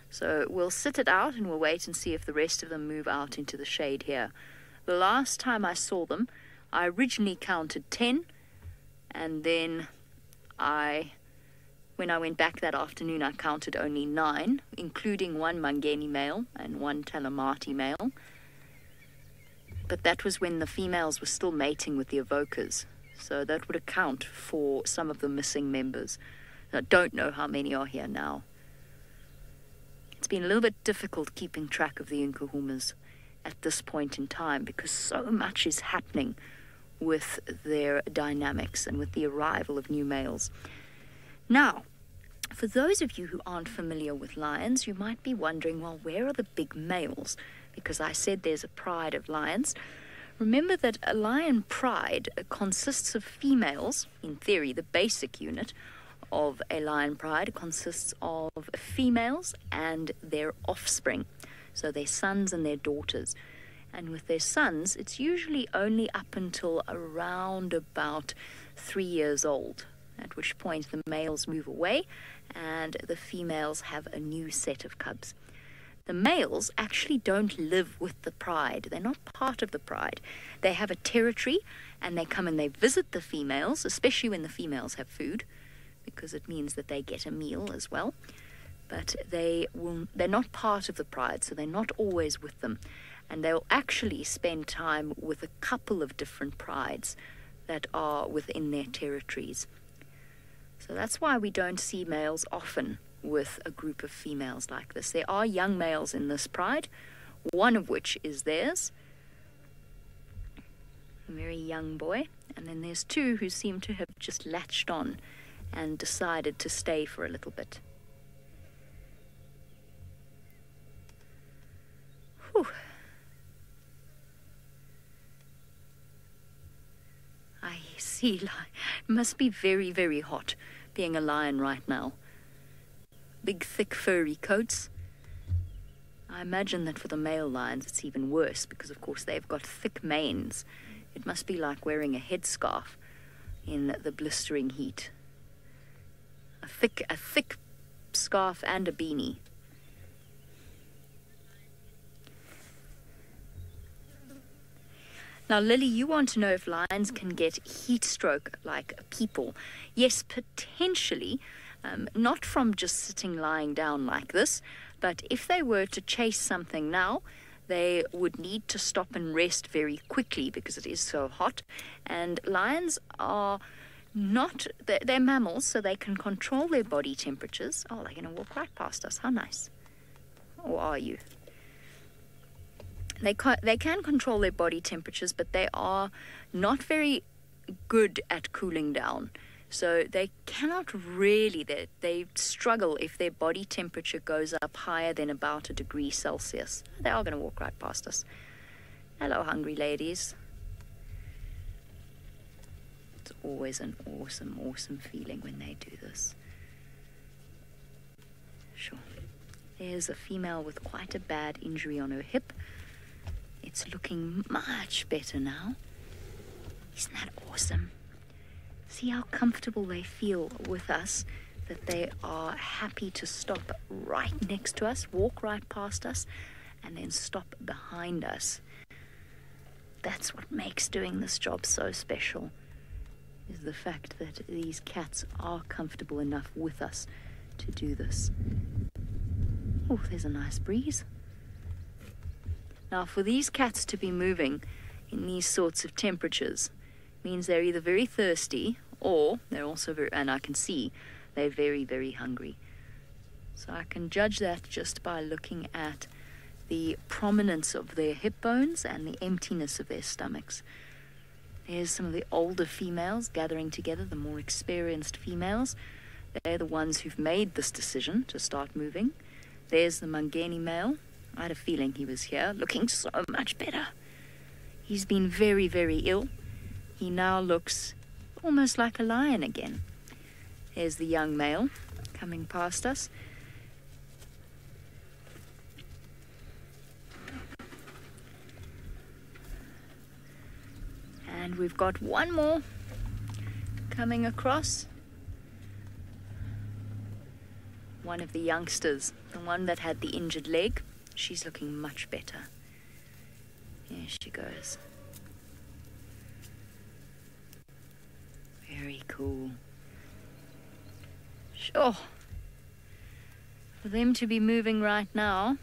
So we'll sit it out and we'll wait and see if the rest of them move out into the shade here. The last time I saw them, I originally counted 10, and then when I went back that afternoon, I counted only 9, including 1 Mangeni male and 1 Talamati male. But that was when the females were still mating with the evokers. So that would account for some of the missing members. I don't know how many are here now. It's been a little bit difficult keeping track of the Nkuhumas at this point in time because so much is happening with their dynamics and with the arrival of new males. Now, for those of you who aren't familiar with lions, you might be wondering, well, where are the big males? Because I said there's a pride of lions. Remember that a lion pride consists of females. In theory, the basic unit of a lion pride consists of females and their offspring, so their sons and their daughters. And with their sons, it's usually only up until around about 3 years old, at which point the males move away and the females have a new set of cubs. The males actually don't live with the pride. They're not part of the pride. They have a territory, and they come and they visit the females, especially when the females have food, because it means that they get a meal as well. But they're not part of the pride, so they're not always with them. And they'll actually spend time with a couple of different prides that are within their territories. So that's why we don't see males often with a group of females like this. There are young males in this pride, one of which is theirs, a very young boy, and then there's 2 who seem to have just latched on and decided to stay for a little bit. Whew. I see. It must be very, very hot being a lion right now. Big, thick, furry coats. I imagine that for the male lions it's even worse because, of course, they've got thick manes. It must be like wearing a headscarf in the blistering heat. A thick scarf and a beanie. Now, Lily, you want to know if lions can get heat stroke like people. Yes, potentially, not from just sitting lying down like this, but if they were to chase something now, they would need to stop and rest very quickly because it is so hot. And lions are not, they're mammals, so they can control their body temperatures. Oh, they're going to walk right past us. How nice. Or are you? They can control their body temperatures, but they are not very good at cooling down. So they cannot really, they struggle if their body temperature goes up higher than about 1 degree Celsius. They are going to walk right past us. Hello, hungry ladies. It's always an awesome, awesome feeling when they do this. Sure. There's a female with quite a bad injury on her hip. It's looking much better now. Isn't that awesome? See how comfortable they feel with us, that they are happy to stop right next to us, walk right past us, and then stop behind us. That's what makes doing this job so special, is the fact that these cats are comfortable enough with us to do this. Oh, there's a nice breeze. Now, for these cats to be moving in these sorts of temperatures means they're either very thirsty or they're also very, and I can see they're very, very hungry. So I can judge that just by looking at the prominence of their hip bones and the emptiness of their stomachs. There's some of the older females gathering together, the more experienced females. They're the ones who've made this decision to start moving. There's the Mangeni male. I had a feeling he was here, looking so much better. He's been very, very ill. He now looks almost like a lion again. Here's the young male coming past us. And we've got one more coming across. One of the youngsters, the one that had the injured leg. She's looking much better. Here she goes. Very cool. Sure. For them to be moving right now,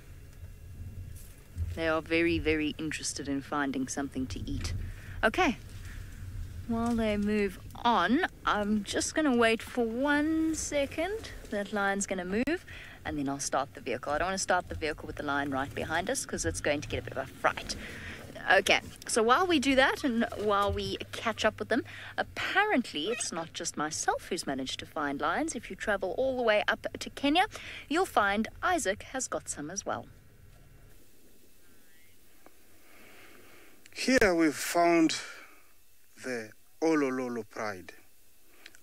they are very, very interested in finding something to eat. Okay. While they move on, I'm just going to wait for 1 second. That line's going to move, and then I'll start the vehicle. I don't want to start the vehicle with the line right behind us because it's going to get a bit of a fright. Okay, so while we do that and while we catch up with them, apparently it's not just myself who's managed to find lions. If you travel all the way up to Kenya, you'll find Isaac has got some as well. Here we've found the Olololo pride.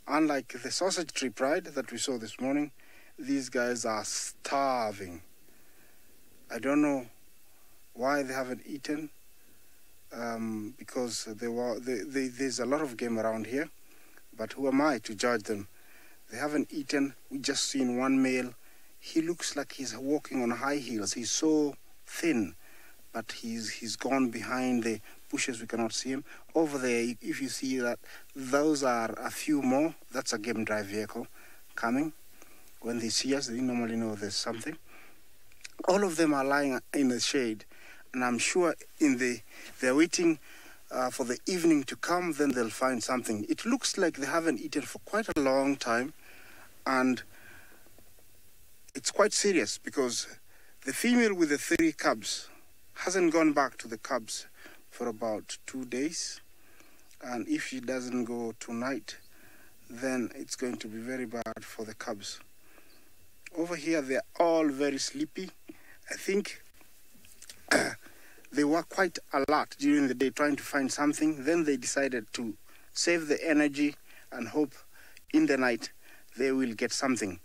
Unlike the sausage tree pride that we saw this morning, these guys are starving. I don't know why they haven't eaten, because there's a lot of game around here, but who am I to judge them? They haven't eaten. We just seen one male. He looks like he's walking on high heels. He's so thin, but he's gone behind the bushes. We cannot see him. Over there, if you see that, those are a few more. That's a game drive vehicle coming. When they see us, they normally know there's something. All of them are lying in the shade, and I'm sure they're waiting for the evening to come, then they'll find something. It looks like they haven't eaten for quite a long time, and it's quite serious because the female with the 3 cubs hasn't gone back to the cubs for about 2 days, and if she doesn't go tonight, then it's going to be very bad for the cubs. Over here, they're all very sleepy. I think they were quite alert during the day trying to find something. Then they decided to save the energy and hope in the night they will get something.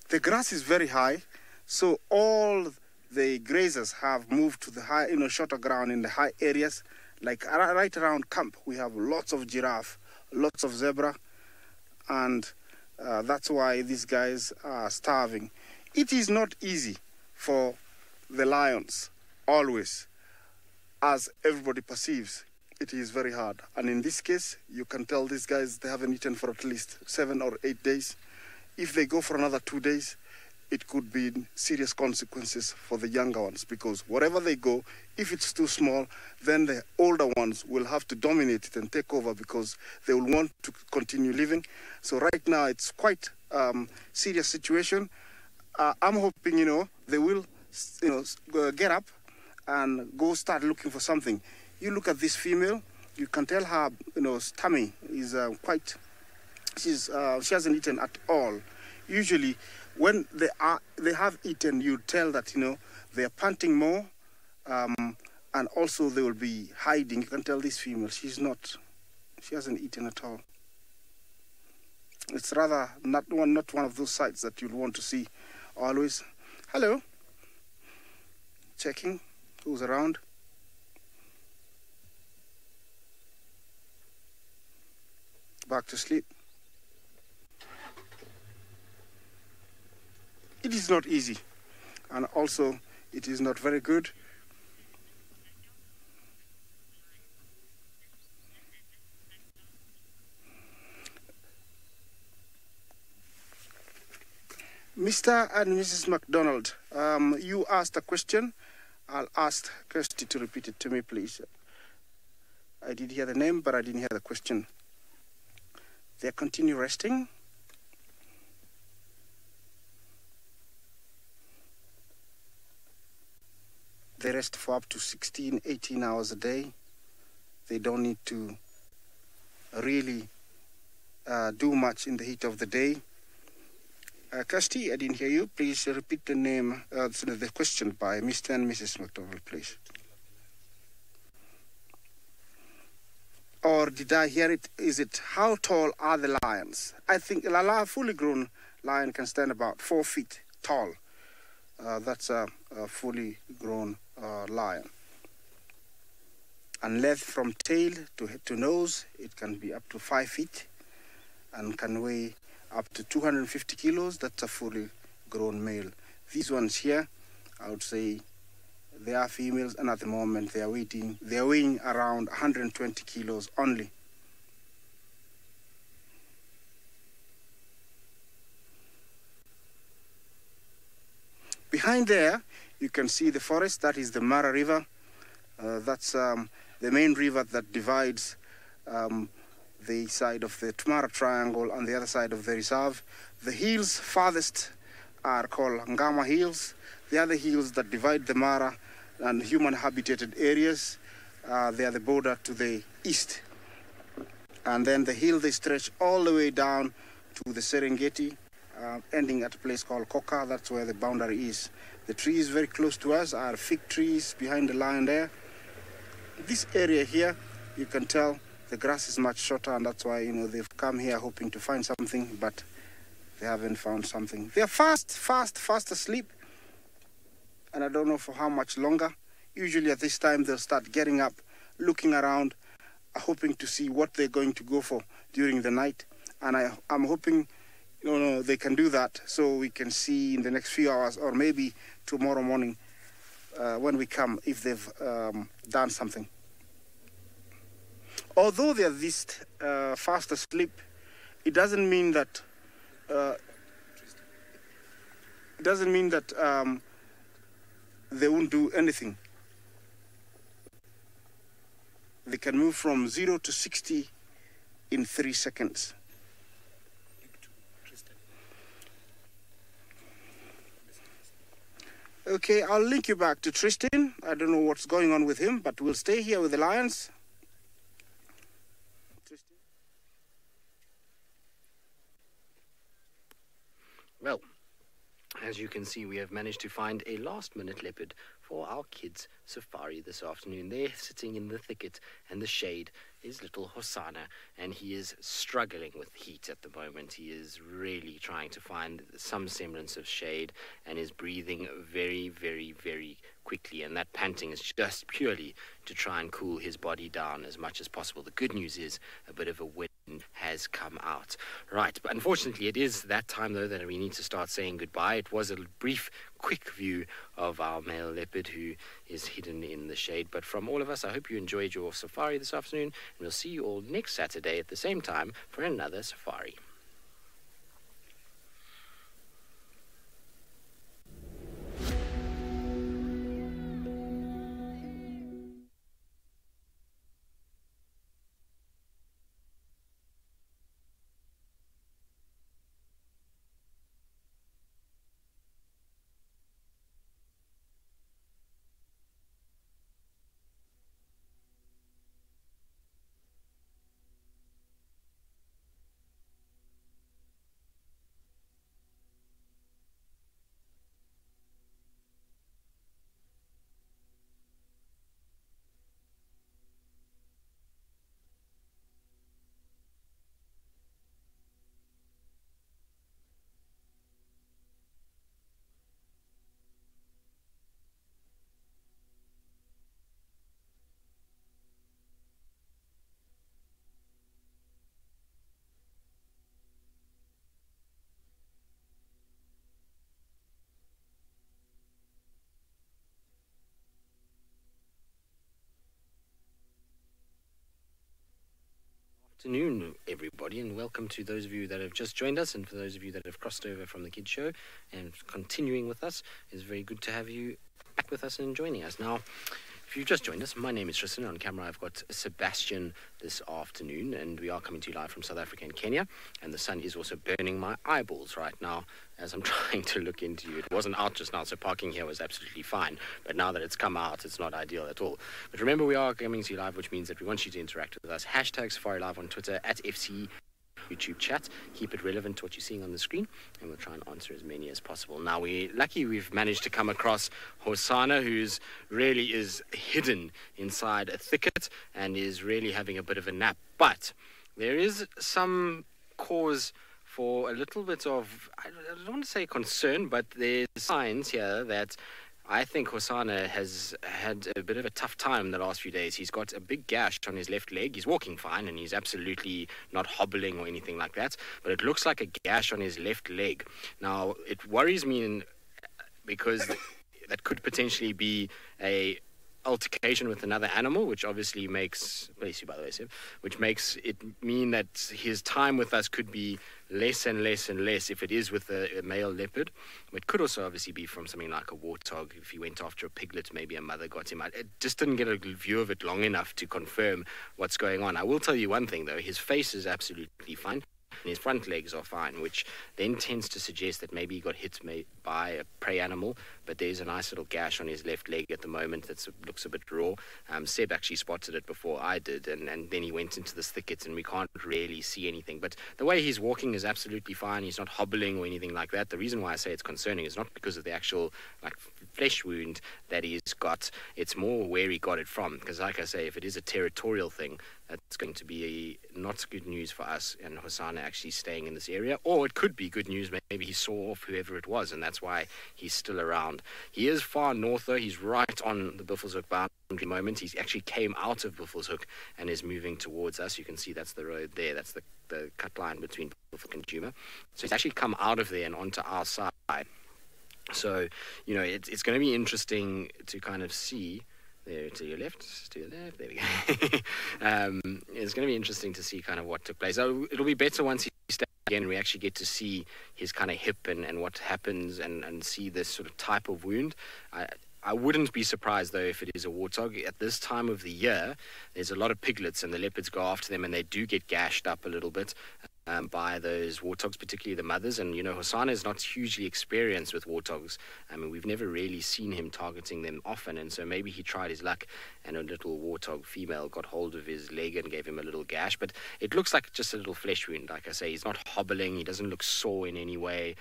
The grass is very high, so all the grazers have moved to the high, shorter ground in the high areas. Like right around camp, we have lots of giraffe, lots of zebra, and that's why these guys are starving. It is not easy for the lions, always. as everybody perceives, it is very hard. And in this case, you can tell these guys they haven't eaten for at least 7 or 8 days. If they go for another 2 days, it could be serious consequences for the younger ones, because wherever they go, if it's too small, then the older ones will have to dominate it and take over, because they will want to continue living. So right now, it's quite serious situation. I'm hoping, they will, get up and go start looking for something. You look at this female, you can tell her, tummy is she hasn't eaten at all. Usually, when they have eaten, you tell that, they are panting more, and also they will be hiding. You can tell this female, she hasn't eaten at all. It's rather not one of those sights that you'll want to see always. Hello. Checking who's around. Back to sleep. It is not easy, and also it is not very good. Mr. and Mrs. McDonald, you asked a question. I'll ask Kirsty to repeat it to me, please. I did hear the name, but I didn't hear the question. They continue resting. They rest for up to 16, 18 hours a day. They don't need to really do much in the heat of the day. Kirsty, I didn't hear you. Please repeat the name, the question by Mr. and Mrs. McDonald, please. Or did I hear it? Is it how tall are the lions? I think a fully grown lion can stand about 4 feet tall. That's a fully grown lion. And length from tail to nose, it can be up to 5 feet and can weigh up to 250 kilos. That's a fully grown male. These ones here, I would say they are females, and at the moment they are weighing around 120 kilos only. Behind there, you can see the forest. That is the Mara River. That's the main river that divides the side of the Mara Triangle and the other side of the reserve. The hills farthest are called Ngama Hills. The other hills that divide the Mara and human habitated areas, they are the border to the east. And then the hill, they stretch all the way down to the Serengeti, ending at a place called Koka. That's where the boundary is. The trees very close to us are fig trees behind the line there. This area here, you can tell the grass is much shorter, and that's why, they've come here hoping to find something, but they haven't found something. They're fast asleep, and I don't know for how much longer. Usually at this time, they'll start getting up, looking around, hoping to see what they're going to go for during the night. And I'm hoping, they can do that so we can see in the next few hours, or maybe tomorrow morning when we come, if they've done something. Although they're this fast asleep, it doesn't mean that they won't do anything. They can move from 0 to 60 in 3 seconds. Okay, I'll link you back to Tristan. I don't know what's going on with him, but we'll stay here with the lions. Well, as you can see, we have managed to find a last-minute leopard for our kids' safari this afternoon. They're sitting in the thicket and the shade is little Hosanna, and he is struggling with heat at the moment. He is really trying to find some semblance of shade and is breathing very, very, very quickly, and that panting is just purely to try and cool his body down as much as possible. The good news is a bit of a wind wound has come out. Right, but unfortunately it is that time though that we need to start saying goodbye. It was a brief, quick view of our male leopard who is hidden in the shade. But from all of us, I hope you enjoyed your safari this afternoon, and we'll see you all next Saturday at the same time for another safari. Afternoon, everybody, and welcome to those of you that have just joined us, and for those of you that have crossed over from the kids show and continuing with us. It's very good to have you back with us and joining us. Now, if you've just joined us, my name is Tristan. On camera I've got Sebastian this afternoon, and we are coming to you live from South Africa and Kenya, and the sun is also burning my eyeballs right now as I'm trying to look into you. It wasn't out just now, so parking here was absolutely fine, but now that it's come out, it's not ideal at all. But remember, we are coming to you live, which means that we want you to interact with us. Hashtag SafariLive on Twitter, at FC YouTube chat. Keep it relevant to what you're seeing on the screen, and we'll try and answer as many as possible. Now, we're lucky we've managed to come across Hosana, who's really is hidden inside a thicket and is really having a bit of a nap. But there is some cause for a little bit of, I don't want to say concern, but there's signs here that I think Hosana has had a bit of a tough time the last few days. He's got a big gash on his left leg. He's walking fine, and he's absolutely not hobbling or anything like that. But it looks like a gash on his left leg. Now, it worries me because that could potentially be a altercation with another animal, which obviously makes, bless you by the way, Seb, which makes it mean that his time with us could be less and less and less if it is with a male leopard. It could also obviously be from something like a warthog. If he went after a piglet, maybe a mother got him out. It just didn't get a view of it long enough to confirm what's going on. I will tell you one thing though, his face is absolutely fine. And his front legs are fine, which then tends to suggest that maybe he got hit by a prey animal, but there's a nice little gash on his left leg at the moment that looks a bit raw. Seb actually spotted it before I did, and then he went into this thicket, and we can't really see anything. But the way he's walking is absolutely fine. He's not hobbling or anything like that. The reason why I say it's concerning is not because of the actual flesh wound that he's got. It's more where he got it from, because like I say, if it is a territorial thing, that's going to be not good news for us and Hosana actually staying in this area. Or it could be good news. Maybe he saw off whoever it was, and that's why he's still around. He is far north, though. He's right on the Buffelshoek boundary moment. He actually came out of Buffelshoek and is moving towards us. You can see that's the road there. That's the cut line between Buffelshoek and Djuma. So he's actually come out of there and onto our side. So, you know, it's going to be interesting to kind of see. There to your left, to your left, there we go. It's going to be interesting to see kind of what took place. So it'll be better once he stands again and we actually get to see his kind of hip and what happens and see this sort of type of wound. I wouldn't be surprised, though, if it is a warthog. At this time of the year, there's a lot of piglets, and the leopards go after them, and they do get gashed up a little bit by those warthogs, particularly the mothers. And, you know, Hosana is not hugely experienced with warthogs. I mean, we've never really seen him targeting them often, and so maybe he tried his luck, and a little warthog female got hold of his leg and gave him a little gash. But it looks like just a little flesh wound. Like I say, he's not hobbling. He doesn't look sore in any way.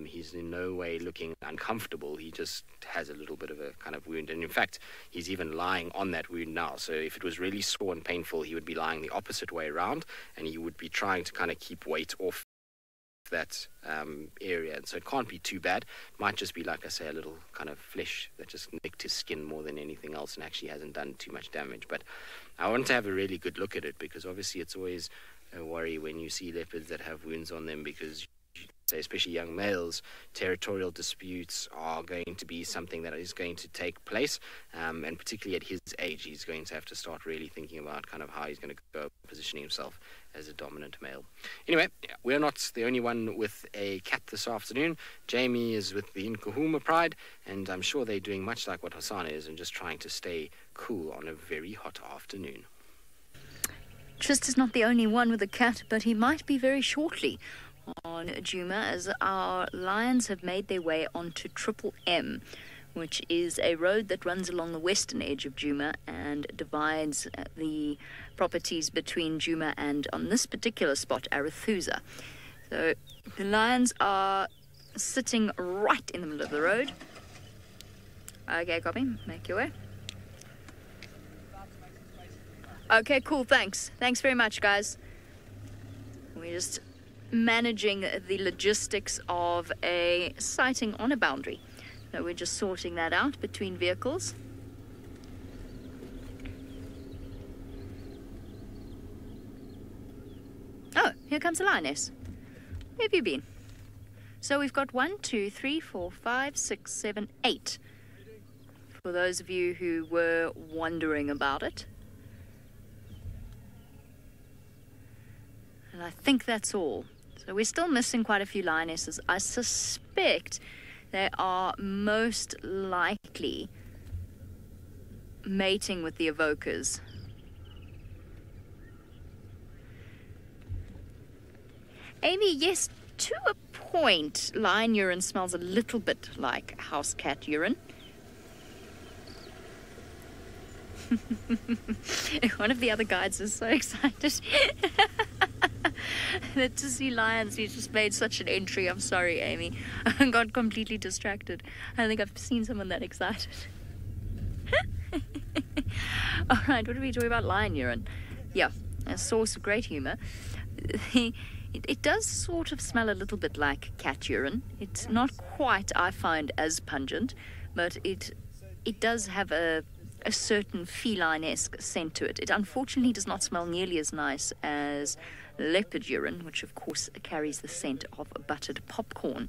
He's in no way looking uncomfortable. He just has a little bit of a kind of wound. And in fact, he's even lying on that wound now. So if it was really sore and painful, he would be lying the opposite way around, and he would be trying to kind of keep weight off that area. And so it can't be too bad. It might just be, like I say, a little kind of flesh that just nicked his skin more than anything else and actually hasn't done too much damage. But I want to have a really good look at it, because obviously it's always worry when you see leopards that have wounds on them, because especially young males, territorial disputes are going to be something that is going to take place, and particularly at his age, he's going to have to start really thinking about kind of how he's going to go positioning himself as a dominant male. Anyway, we're not the only one with a cat this afternoon. Jamie is with the Nkuhuma Pride, and I'm sure they're doing much like what Hassan is and just trying to stay cool on a very hot afternoon. Trist is not the only one with a cat, but he might be very shortly on Djuma, as our lions have made their way onto Triple M, which is a road that runs along the western edge of Djuma and divides the properties between Djuma and, on this particular spot, Arathusa. So the lions are sitting right in the middle of the road. Okay, copy. Make your way. Okay, cool. Thanks. Thanks very much, guys. We're just managing the logistics of a sighting on a boundary. So we're just sorting that out between vehicles. Oh, here comes the lioness. Where have you been? So we've got 1, 2, 3, 4, 5, 6, 7, 8. For those of you who were wondering about it. And I think that's all. So we're still missing quite a few lionesses. I suspect they are most likely mating with the evokers. Amy, yes, to a point, lion urine smells a little bit like house cat urine. One of the other guides is so excited that to see lions. He just made such an entry. I'm sorry, Amy. I got completely distracted. I don't think I've seen someone that excited. All right, what are we talking about? Lion urine. Yeah, a source of great humor. It does sort of smell a little bit like cat urine. It's not quite, I find, as pungent, but it does have a certain feline-esque scent to it. It unfortunately does not smell nearly as nice as leopard urine, which of course carries the scent of buttered popcorn.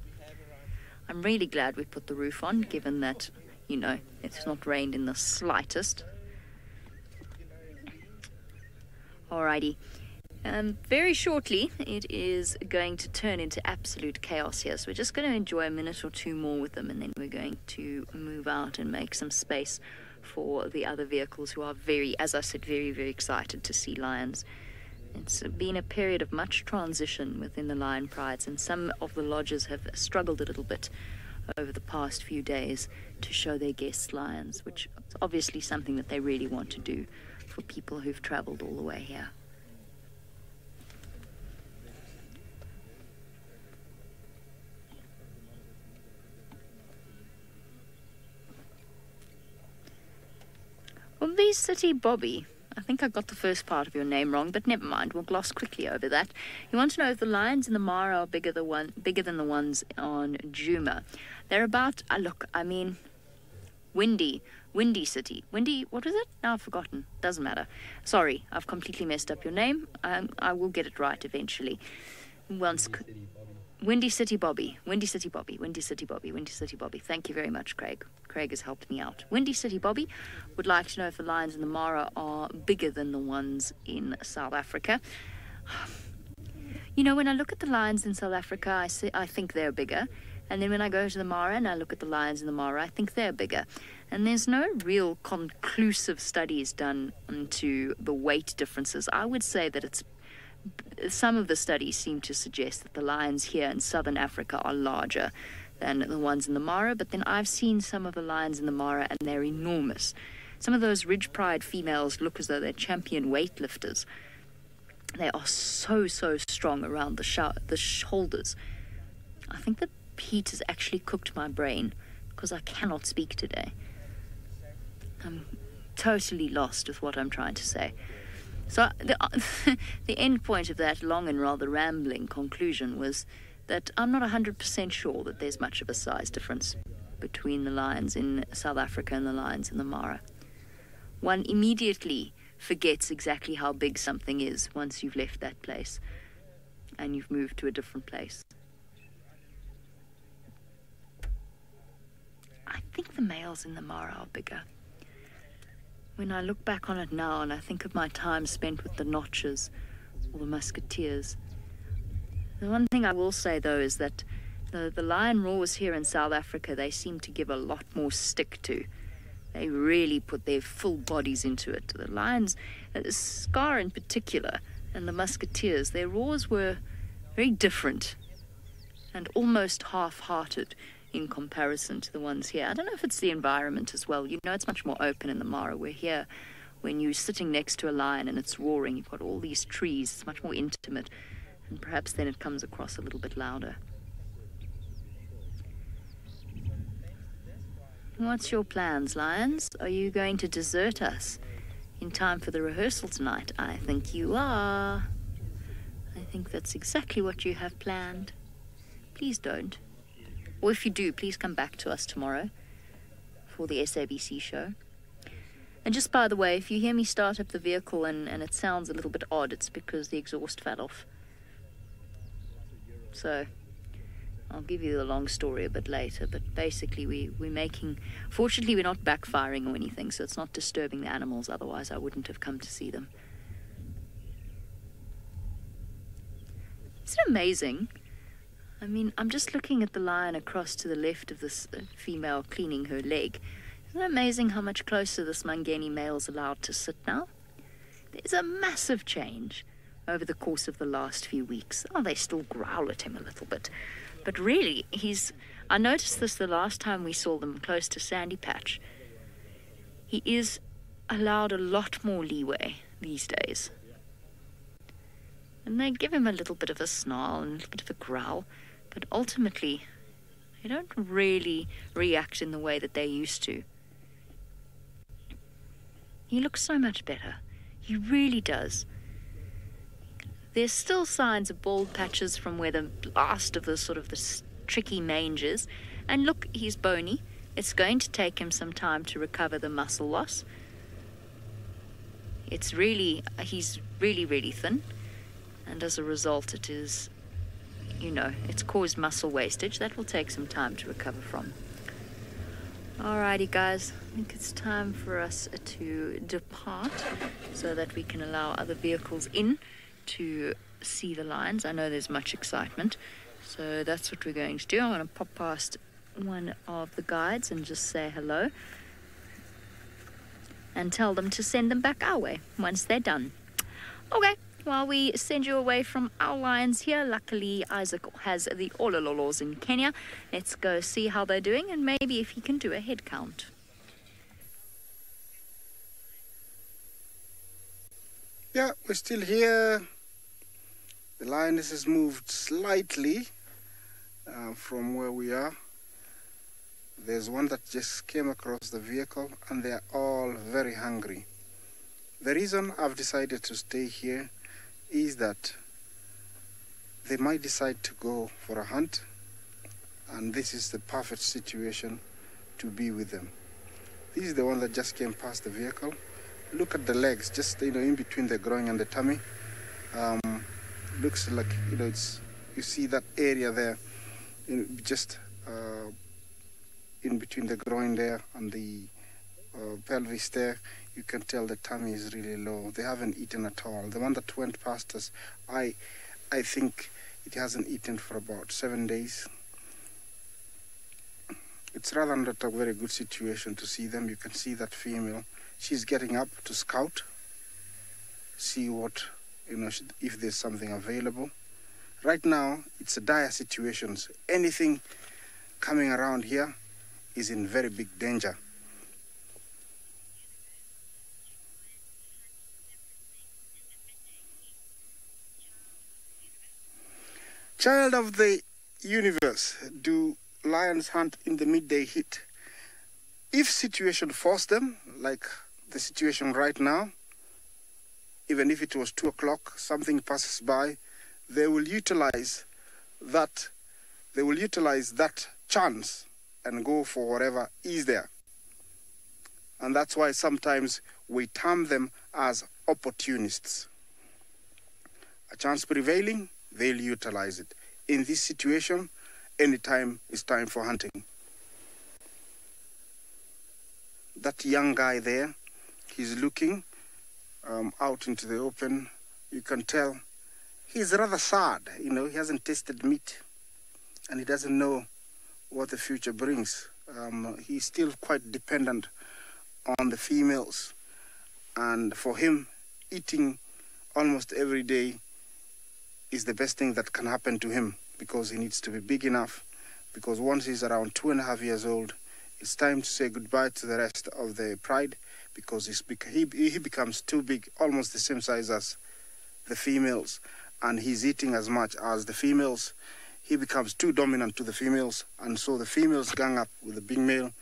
I'm really glad we put the roof on, given that, you know, it's not rained in the slightest. Alrighty. Very shortly, it is going to turn into absolute chaos here. So we're just going to enjoy a minute or two more with them, and then we're going to move out and make some space for the other vehicles who are very, as I said, very, very excited to see lions. It's been a period of much transition within the lion prides, and some of the lodges have struggled a little bit over the past few days to show their guests lions, which is obviously something that they really want to do for people who've traveled all the way here. Well, the City Bobby, I think I got the first part of your name wrong, but never mind, we'll gloss quickly over that. You want to know if the lions in the Mara are bigger than the ones on Djuma. They're about, Windy City. Windy, what was it? No, I've forgotten. Doesn't matter. Sorry, I've completely messed up your name. I will get it right eventually. Windy City Bobby. Windy City Bobby. Windy City Bobby. Windy City Bobby. Thank you very much, Craig. Craig has helped me out. Windy City Bobby would like to know if the lions in the Mara are bigger than the ones in South Africa. You know, when I look at the lions in South Africa, I think they're bigger. And then when I go to the Mara and I look at the lions in the Mara, I think they're bigger. And there's no real conclusive studies done into the weight differences. I would say that some of the studies seem to suggest that the lions here in southern Africa are larger than the ones in the Mara, but then I've seen some of the lions in the Mara and they're enormous. Some of those Ridge Pride females look as though they're champion weightlifters. They are so strong around the shoulders. I think that heat has actually cooked my brain because I cannot speak today. I'm totally lost with what I'm trying to say. So the end point of that long and rather rambling conclusion was that I'm not 100% sure that there's much of a size difference between the lions in South Africa and the lions in the Mara. One immediately forgets exactly how big something is once you've left that place and you've moved to a different place. I think the males in the Mara are bigger. When I look back on it now and I think of my time spent with the Notches or the Musketeers, the one thing I will say though is that the lion roars here in South Africa, they seem to give a lot more stick to. They really put their full bodies into it. The lions, Scar in particular, and the Musketeers, their roars were very different and almost half-hearted in comparison to the ones here. I don't know if it's the environment as well. You know, it's much more open in the Mara. We're here, when you're sitting next to a lion and it's roaring, you've got all these trees. It's much more intimate, and perhaps then it comes across a little bit louder. What's your plans, lions? Are you going to desert us in time for the rehearsal tonight? I think you are. I think that's exactly what you have planned. Please don't. Or if you do, please come back to us tomorrow for the SABC show. And just by the way, if you hear me start up the vehicle and it sounds a little bit odd, it's because the exhaust fell off. So I'll give you the long story a bit later, but basically we're making... Fortunately, we're not backfiring or anything, so it's not disturbing the animals, otherwise I wouldn't have come to see them. Isn't it amazing? I mean, I'm just looking at the lion across to the left of this female cleaning her leg. Isn't it amazing how much closer this Mangeni male's allowed to sit now? There's a massive change over the course of the last few weeks. Oh, they still growl at him a little bit. But really, I noticed this the last time we saw them close to Sandy Patch. He is allowed a lot more leeway these days. And they give him a little bit of a snarl and a little bit of a growl, but ultimately, they don't really react in the way that they used to. He looks so much better. He really does. There's still signs of bald patches from where the last of the tricky mange is. And look, he's bony. It's going to take him some time to recover the muscle loss. He's really, really thin. And as a result, it is, it's caused muscle wastage. That will take some time to recover from. Alrighty, guys. I think it's time for us to depart so that we can allow other vehicles in to see the lions. I know there's much excitement, so that's what we're going to do. I'm going to pop past one of the guides and just say hello and tell them to send them back our way once they're done. Okay, while we send you away from our lions here, luckily Isaac has the Olololos in Kenya. Let's go see how they're doing and maybe if he can do a head count. Yeah, we're still here. The lioness has moved slightly from where we are. There's one that just came across the vehicle and they're all very hungry. The reason I've decided to stay here is that they might decide to go for a hunt, and this is the perfect situation to be with them. This is the one that just came past the vehicle. Look at the legs, just in between the groin and the tummy. Looks like you see that area there, just in between the groin there and the pelvis there. You can tell the tummy is really low. They haven't eaten at all. The one that went past us, I think it hasn't eaten for about 7 days. It's rather not a very good situation to see them. You can see that female. She's getting up to scout, see what, if there's something available. Right now, it's a dire situation. Anything coming around here is in very big danger. Child of the universe, do lions hunt in the midday heat? If situation forced them, like the situation right now, even if it was 2 o'clock, something passes by, they will utilize that chance and go for whatever is there. And that's why sometimes we term them as opportunists. A chance prevailing, they'll utilize it. In this situation, any time is time for hunting. That young guy there, he's looking out into the open. You can tell he's rather sad. He hasn't tasted meat and he doesn't know what the future brings. He's still quite dependent on the females. And for him, eating almost every day is the best thing that can happen to him, because he needs to be big enough, because once he's around 2.5 years old, it's time to say goodbye to the rest of the pride, because he becomes too big, almost the same size as the females, and he's eating as much as the females. He becomes too dominant to the females, and so the females gang up with the big male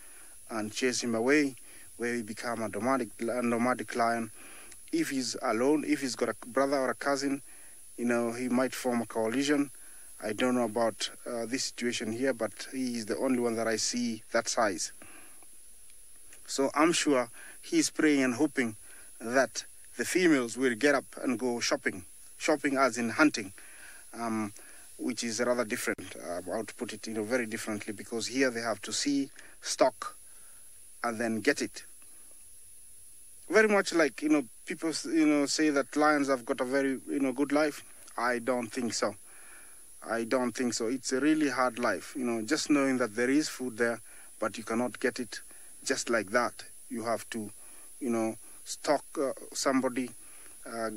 and chase him away, where he becomes a nomadic lion. If he's alone, if he's got a brother or a cousin, he might form a coalition. I don't know about this situation here, but he is the only one that I see that size. So I'm sure he's praying and hoping that the females will get up and go shopping as in hunting, which is rather different. I would put it, very differently, because here they have to see, stock, and then get it. Very much like, people, say that lions have got a very, good life. I don't think so. It's a really hard life, just knowing that there is food there, but you cannot get it just like that. You have to, stalk somebody,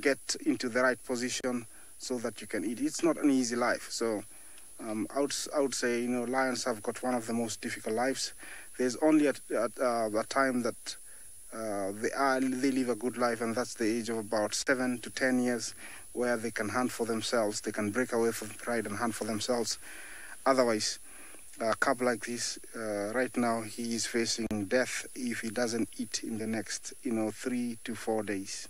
get into the right position so that you can eat. It's not an easy life. So I would say, lions have got one of the most difficult lives. There's only a time that they live a good life, and that's the age of about 7 to 10 years, where they can hunt for themselves. They can break away from pride and hunt for themselves. Otherwise, a cub like this, right now, he is facing death if he doesn't eat in the next, 3 to 4 days.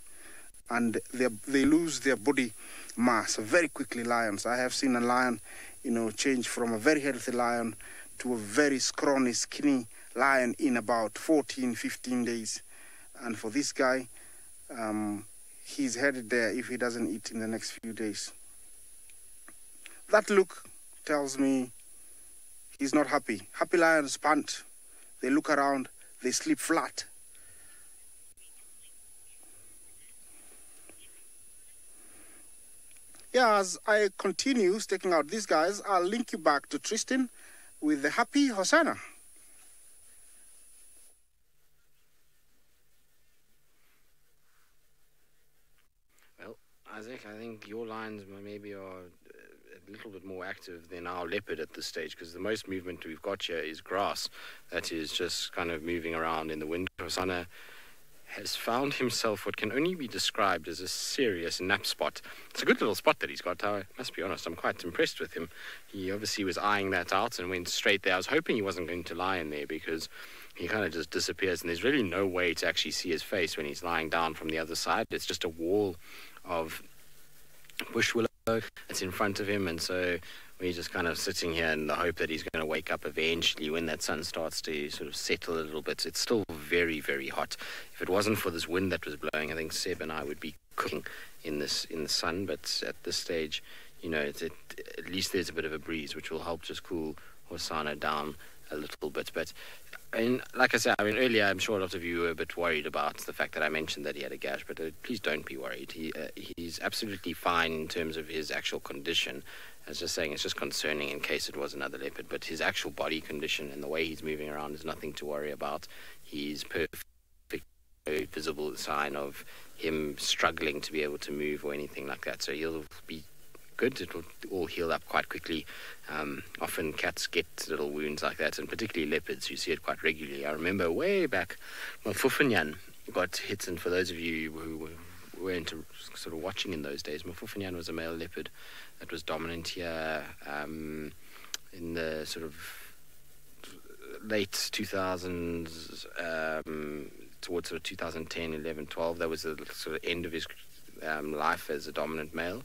And they lose their body mass very quickly, lions. I have seen a lion, change from a very healthy lion to a very scrawny, skinny lion in about 14, 15 days. And for this guy, he's headed there if he doesn't eat in the next few days. That look tells me he's not happy. Happy lions pant. They look around, they sleep flat. Yeah, as I continue staking out these guys, I'll link you back to Tristan with the happy Hosanna. Well, Isaac, I think your lions maybe are a little bit more active than our leopard at this stage, because the most movement we've got here is grass that is just kind of moving around in the wind. Hosanna has found himself what can only be described as a serious nap spot. It's a good little spot that he's got. I must be honest, I'm quite impressed with him. He obviously was eyeing that out and went straight there. I was hoping he wasn't going to lie in there, because he kind of just disappears, and there's really no way to actually see his face when he's lying down from the other side. It's just a wall of bush willow that's in front of him, and so we're just kind of sitting here in the hope that he's going to wake up eventually when that sun starts to sort of settle a little bit. It's still very, very hot. If it wasn't for this wind that was blowing, I think Seb and I would be cooking in the sun. But at this stage, at least there's a bit of a breeze, which will help just cool Hosanna down a little bit. But like I said, earlier, I'm sure a lot of you were a bit worried about the fact that I mentioned that he had a gash, but please don't be worried. He's absolutely fine in terms of his actual condition. I was just saying, it's just concerning in case it was another leopard, but his actual body condition and the way he's moving around is nothing to worry about. He's perfect, no visible sign of him struggling to be able to move or anything like that. So he'll be good. It will all heal up quite quickly. Often cats get little wounds like that, and particularly leopards, you see it quite regularly. I remember way back, Mafufenyan got hit, and for those of you who were into sort of watching in those days, Mafufenyan was a male leopard that was dominant here in the sort of late 2000s, towards sort of 2010, 11, 12. That was the sort of end of his life as a dominant male.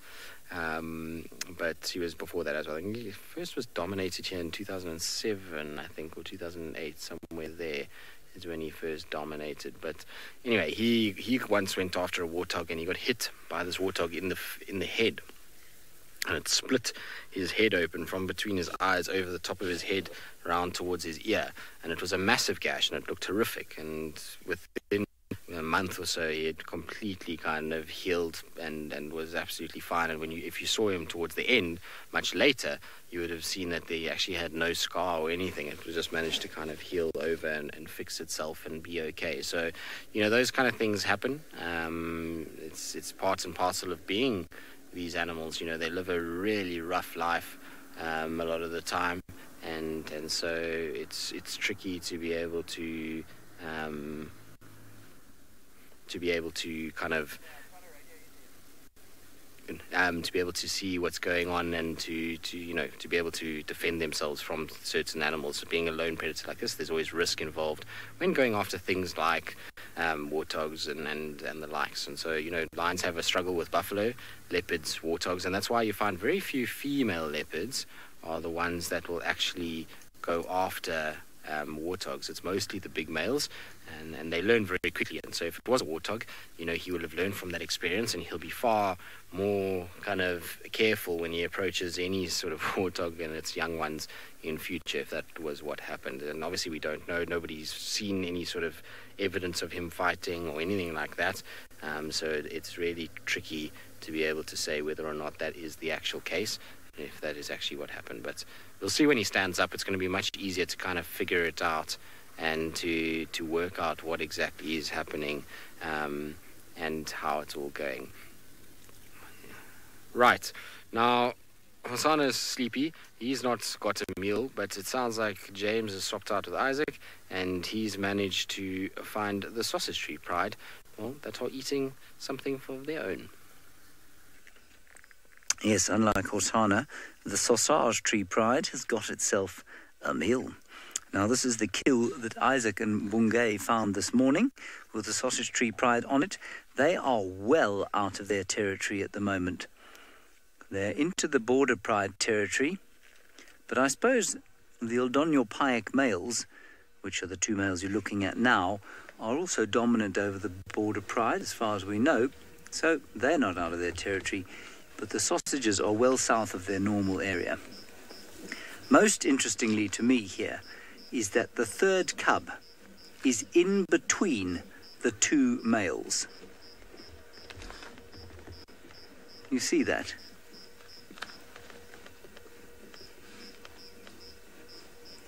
But he was before that as well. I think he first was dominated here in 2007, I think, or 2008, somewhere there. is when he first dominated. But anyway, he once went after a warthog and he got hit by this warthog in the head, and it split his head open from between his eyes over the top of his head round towards his ear, and it was a massive gash and it looked horrific. And within a month or so he had completely kind of healed and was absolutely fine. And if you saw him towards the end much later, you would have seen that they actually had no scar or anything. It was just managed to kind of heal over and fix itself and be okay. So those kind of things happen. It's part and parcel of being these animals. They live a really rough life a lot of the time, and so it's tricky to be able to kind of to be able to see what's going on and to be able to defend themselves from certain animals. So being a lone predator like this, there's always risk involved when going after things like warthogs and the likes. And so lions have a struggle with buffalo, leopards, warthogs, and that's why you find very few female leopards are the ones that will actually go after warthogs. It's mostly the big males, and they learn very quickly. And so if it was a warthog, he will have learned from that experience, and he'll be far more kind of careful when he approaches any sort of warthog and its young ones in future, if that was what happened. And obviously we don't know. Nobody's seen any sort of evidence of him fighting or anything like that. So it's really tricky to be able to say whether or not that is the actual case, if that is actually what happened. But we'll see when he stands up. It's going to be much easier to kind of figure it out and to work out what exactly is happening and how it's all going. Right. Now, Hosana's sleepy. He's not got a meal, but it sounds like James has swapped out with Isaac, and he's managed to find the sausage tree pride, that are eating something for their own. Yes, unlike Hosana, the sausage tree pride has got itself a meal. Now, this is the kill that Isaac and Bungay found this morning with the sausage tree pride on it. They are well out of their territory at the moment. They're into the border pride territory, but I suppose the Eldonio Payek males, which are the two males you're looking at now, are also dominant over the border pride as far as we know, so they're not out of their territory, but the sausages are well south of their normal area. Most interestingly to me here is that the third cub is in between the two males. You see that?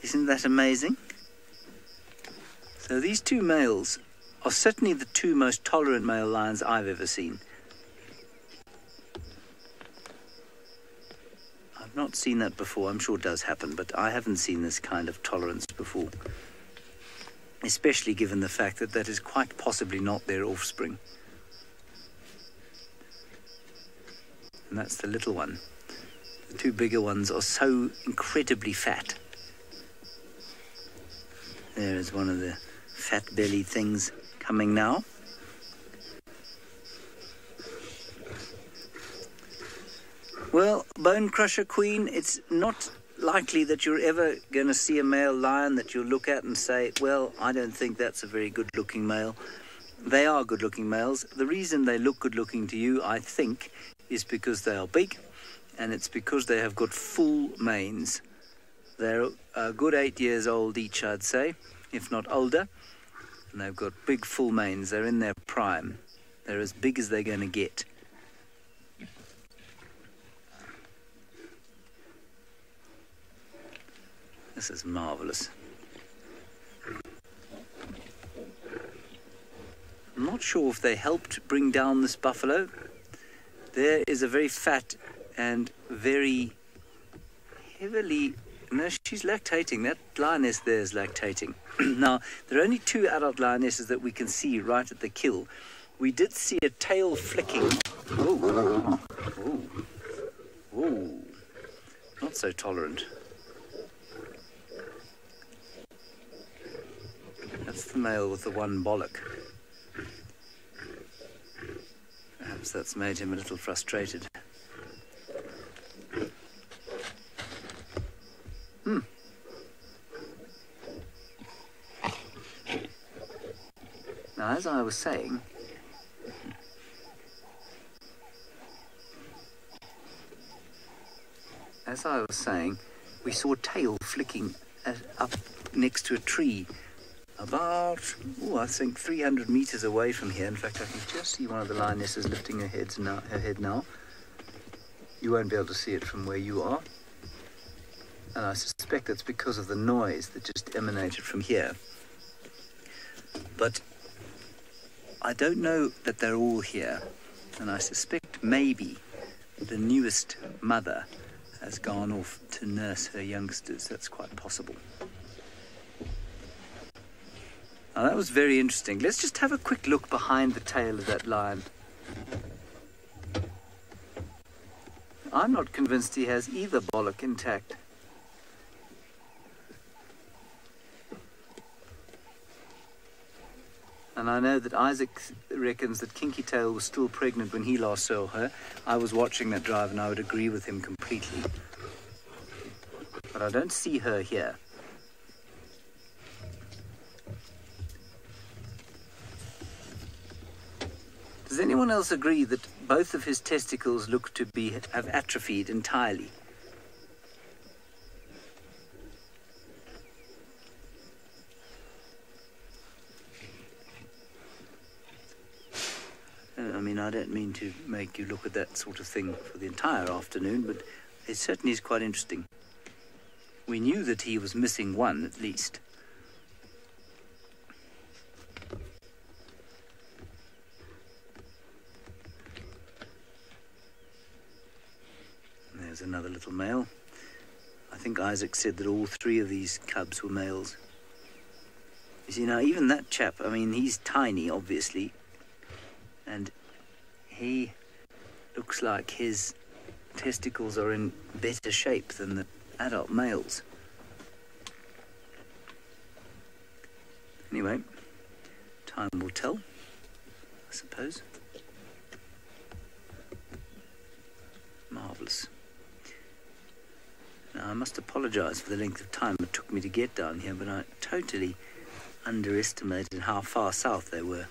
Isn't that amazing? So these two males are certainly the two most tolerant male lions I've ever seen. I've not seen that before. I'm sure it does happen, but I haven't seen this kind of tolerance before. Especially given the fact that that is quite possibly not their offspring. And that's the little one. The two bigger ones are so incredibly fat. There is one of the fat belly things coming now. Well, Bone Crusher Queen, it's not likely that you're ever going to see a male lion that you'll look at and say, well, I don't think that's a very good-looking male. They are good-looking males. The reason they look good-looking to you, I think, is because they are big, and it's because they have got full manes. They're a good 8 years old each, I'd say, if not older. And they've got big full manes. They're in their prime. They're as big as they're going to get. This is marvelous. I'm not sure if they helped bring down this buffalo. There is a very fat and very heavily... No, she's lactating. That lioness there is lactating. Now, there are only two adult lionesses that we can see right at the kill. We did see a tail flicking. Oh, oh, oh. Not so tolerant. That's the male with the one bollock. Perhaps that's made him a little frustrated. Now, as I was saying, we saw a tail flicking up next to a tree about, I think 300 meters away from here. In fact, I can just see one of the lionesses lifting her head now. You won't be able to see it from where you are. And I suspect that's because of the noise that just emanated from here. But I don't know that they're all here. And I suspect maybe the newest mother has gone off to nurse her youngsters. That's quite possible. Now, that was very interesting. Let's just have a quick look behind the tail of that lion. I'm not convinced he has either bollock intact. And I know that Isaac reckons that Kinky Tail was still pregnant when he last saw her. I was watching that drive and I would agree with him completely. But I don't see her here. Does anyone else agree that both of his testicles look to have atrophied entirely? I mean, I don't mean to make you look at that sort of thing for the entire afternoon, but it certainly is quite interesting. We knew that he was missing one, at least. There's another little male. I think Isaac said that all three of these cubs were males. You see, now, even that chap, I mean, he's tiny, obviously, and he looks like his testicles are in better shape than the adult males. Anyway, time will tell, I suppose. Marvellous. Now, I must apologise for the length of time it took me to get down here, but I totally underestimated how far south they were.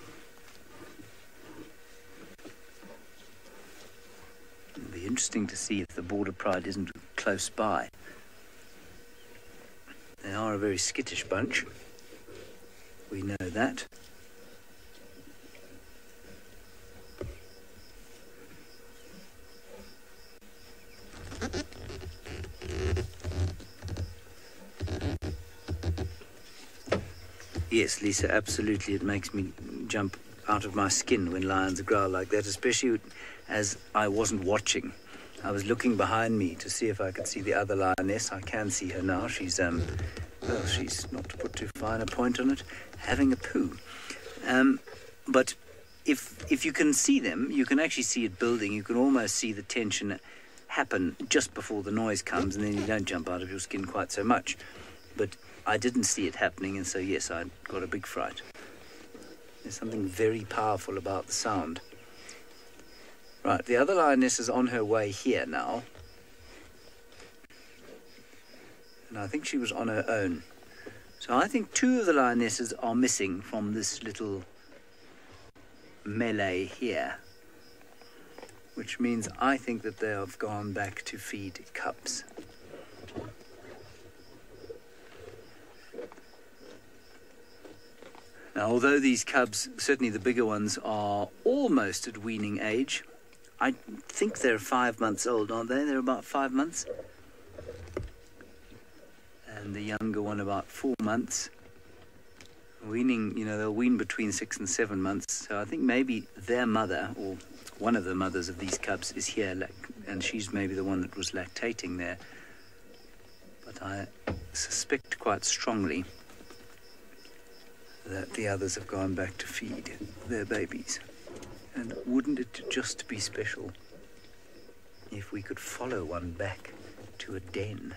It'll be interesting to see if the border pride isn't close by. They are a very skittish bunch. We know that. Yes, Lisa, absolutely. It makes me jump out of my skin when lions growl like that, especially as I wasn't watching. I was looking behind me to see if I could see the other lioness. I can see her now. She's, well, she's, not to put too fine a point on it, having a poo. But if you can see them, you can actually see it building. You can almost see the tension happen just before the noise comes, and then you don't jump out of your skin quite so much. But I didn't see it happening, and so, yes, I got a big fright. There's something very powerful about the sound. Right, the other lioness is on her way here now. And I think she was on her own. So I think two of the lionesses are missing from this little melee here. Which means I think that they have gone back to feed cubs. Now, although these cubs, certainly the bigger ones, are almost at weaning age, I think they're 5 months old, aren't they? They're about 5 months. And the younger one about 4 months. Weaning, you know, they'll wean between 6 and 7 months. So I think maybe their mother, or one of the mothers of these cubs, is here, and she's maybe the one that was lactating there. But I suspect quite strongly that the others have gone back to feed their babies. And wouldn't it just be special if we could follow one back to a den?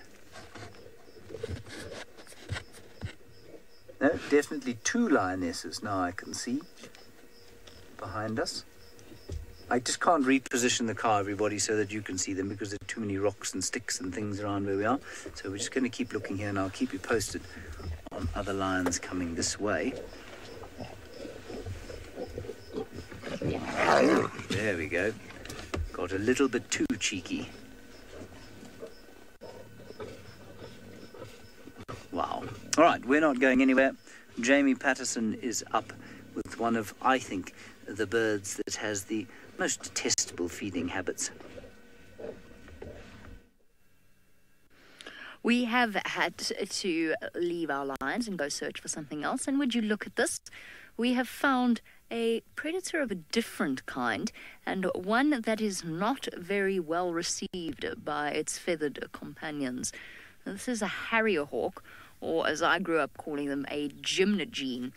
No, definitely two lionesses now I can see behind us. I just can't reposition the car, everybody, so that you can see them, because there are too many rocks and sticks and things around where we are. So we're just going to keep looking here, and I'll keep you posted on other lions coming this way. There we go. Got a little bit too cheeky. Wow. All right, we're not going anywhere. Jamie Patterson is up with one of, I think, the birds that has the most detestable feeding habits. We have had to leave our lines and go search for something else. And would you look at this? We have found a predator of a different kind, and one that is not very well received by its feathered companions. This is a harrier hawk, or as I grew up calling them, a gymnogene.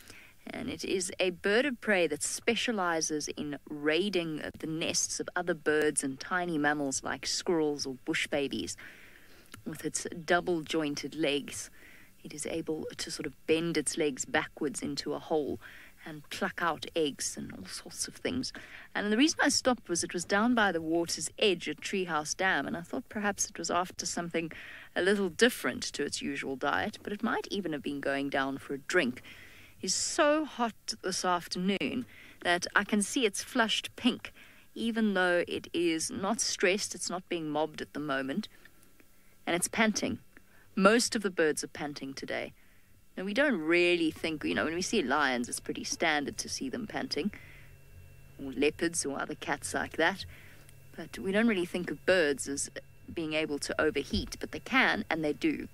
And it is a bird of prey that specializes in raiding the nests of other birds and tiny mammals like squirrels or bush babies. With its double-jointed legs, it is able to sort of bend its legs backwards into a hole and pluck out eggs and all sorts of things. And the reason I stopped was it was down by the water's edge at Treehouse Dam, and I thought perhaps it was after something a little different to its usual diet, but it might even have been going down for a drink. It's so hot this afternoon that I can see it's flushed pink, even though it is not stressed, it's not being mobbed at the moment, and it's panting. Most of the birds are panting today. Now, we don't really think, when we see lions, it's pretty standard to see them panting, or leopards or other cats like that, but we don't really think of birds as being able to overheat, but they can, and they do.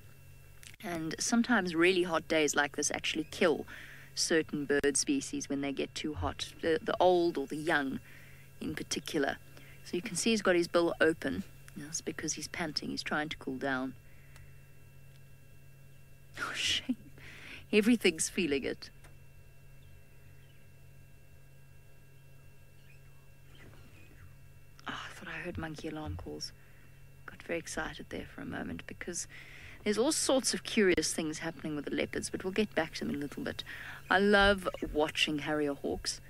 And sometimes really hot days like this actually kill certain bird species when they get too hot, the old or the young in particular. So you can see he's got his bill open. That's because he's panting, he's trying to cool down. Oh, shame. Everything's feeling it. Oh, I thought I heard monkey alarm calls. Got very excited there for a moment because there's all sorts of curious things happening with the leopards, but we'll get back to them in a little bit. I love watching harrier hawks.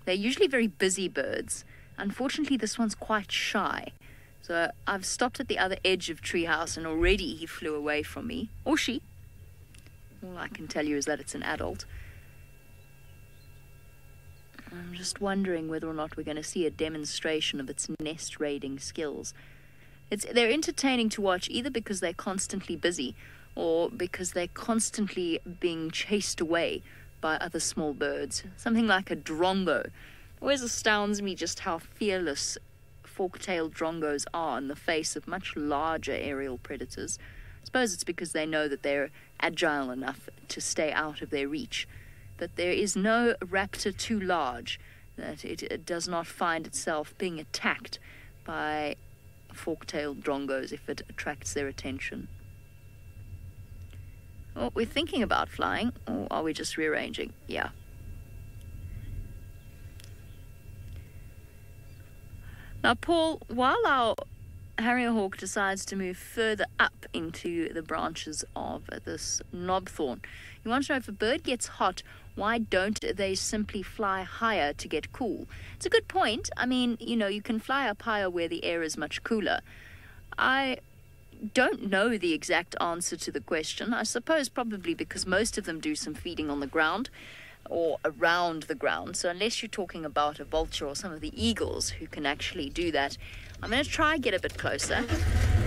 They're usually very busy birds. Unfortunately, this one's quite shy. So I've stopped at the other edge of Treehouse, and already he flew away from me. Or she. All I can tell you is that it's an adult. I'm just wondering whether or not we're going to see a demonstration of its nest raiding skills. They're entertaining to watch either because they're constantly busy or because they're constantly being chased away by other small birds. Something like a drongo. It always astounds me just how fearless fork-tailed drongos are in the face of much larger aerial predators. I suppose it's because they know that they're agile enough to stay out of their reach. But there is no raptor too large that it does not find itself being attacked by fork-tailed drongos if it attracts their attention. Well, we're thinking about flying, or are we just rearranging? Yeah. Now, Paul, while our harrier hawk decides to move further up into the branches of this knobthorn, you want to know if a bird gets hot, why don't they simply fly higher to get cool? It's a good point. I mean, you can fly up higher where the air is much cooler. I don't know the exact answer to the question. I suppose probably because most of them do some feeding on the ground or around the ground. So unless you're talking about a vulture or some of the eagles who can actually do that, I'm going to try and get a bit closer.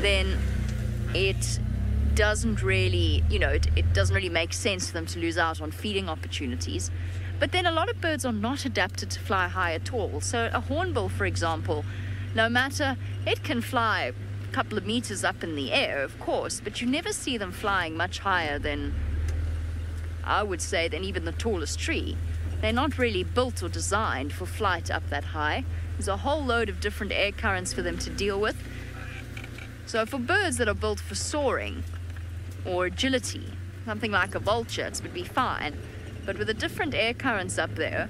Then it doesn't really, it doesn't really make sense for them to lose out on feeding opportunities. But then a lot of birds are not adapted to fly high at all. So a hornbill, for example, no matter, it can fly a couple of meters up in the air, of course, but you never see them flying much higher than, I would say, than even the tallest tree. They're not really built or designed for flight up that high. There's a whole load of different air currents for them to deal with. So for birds that are built for soaring or agility, something like a vulture, it would be fine. But with the different air currents up there,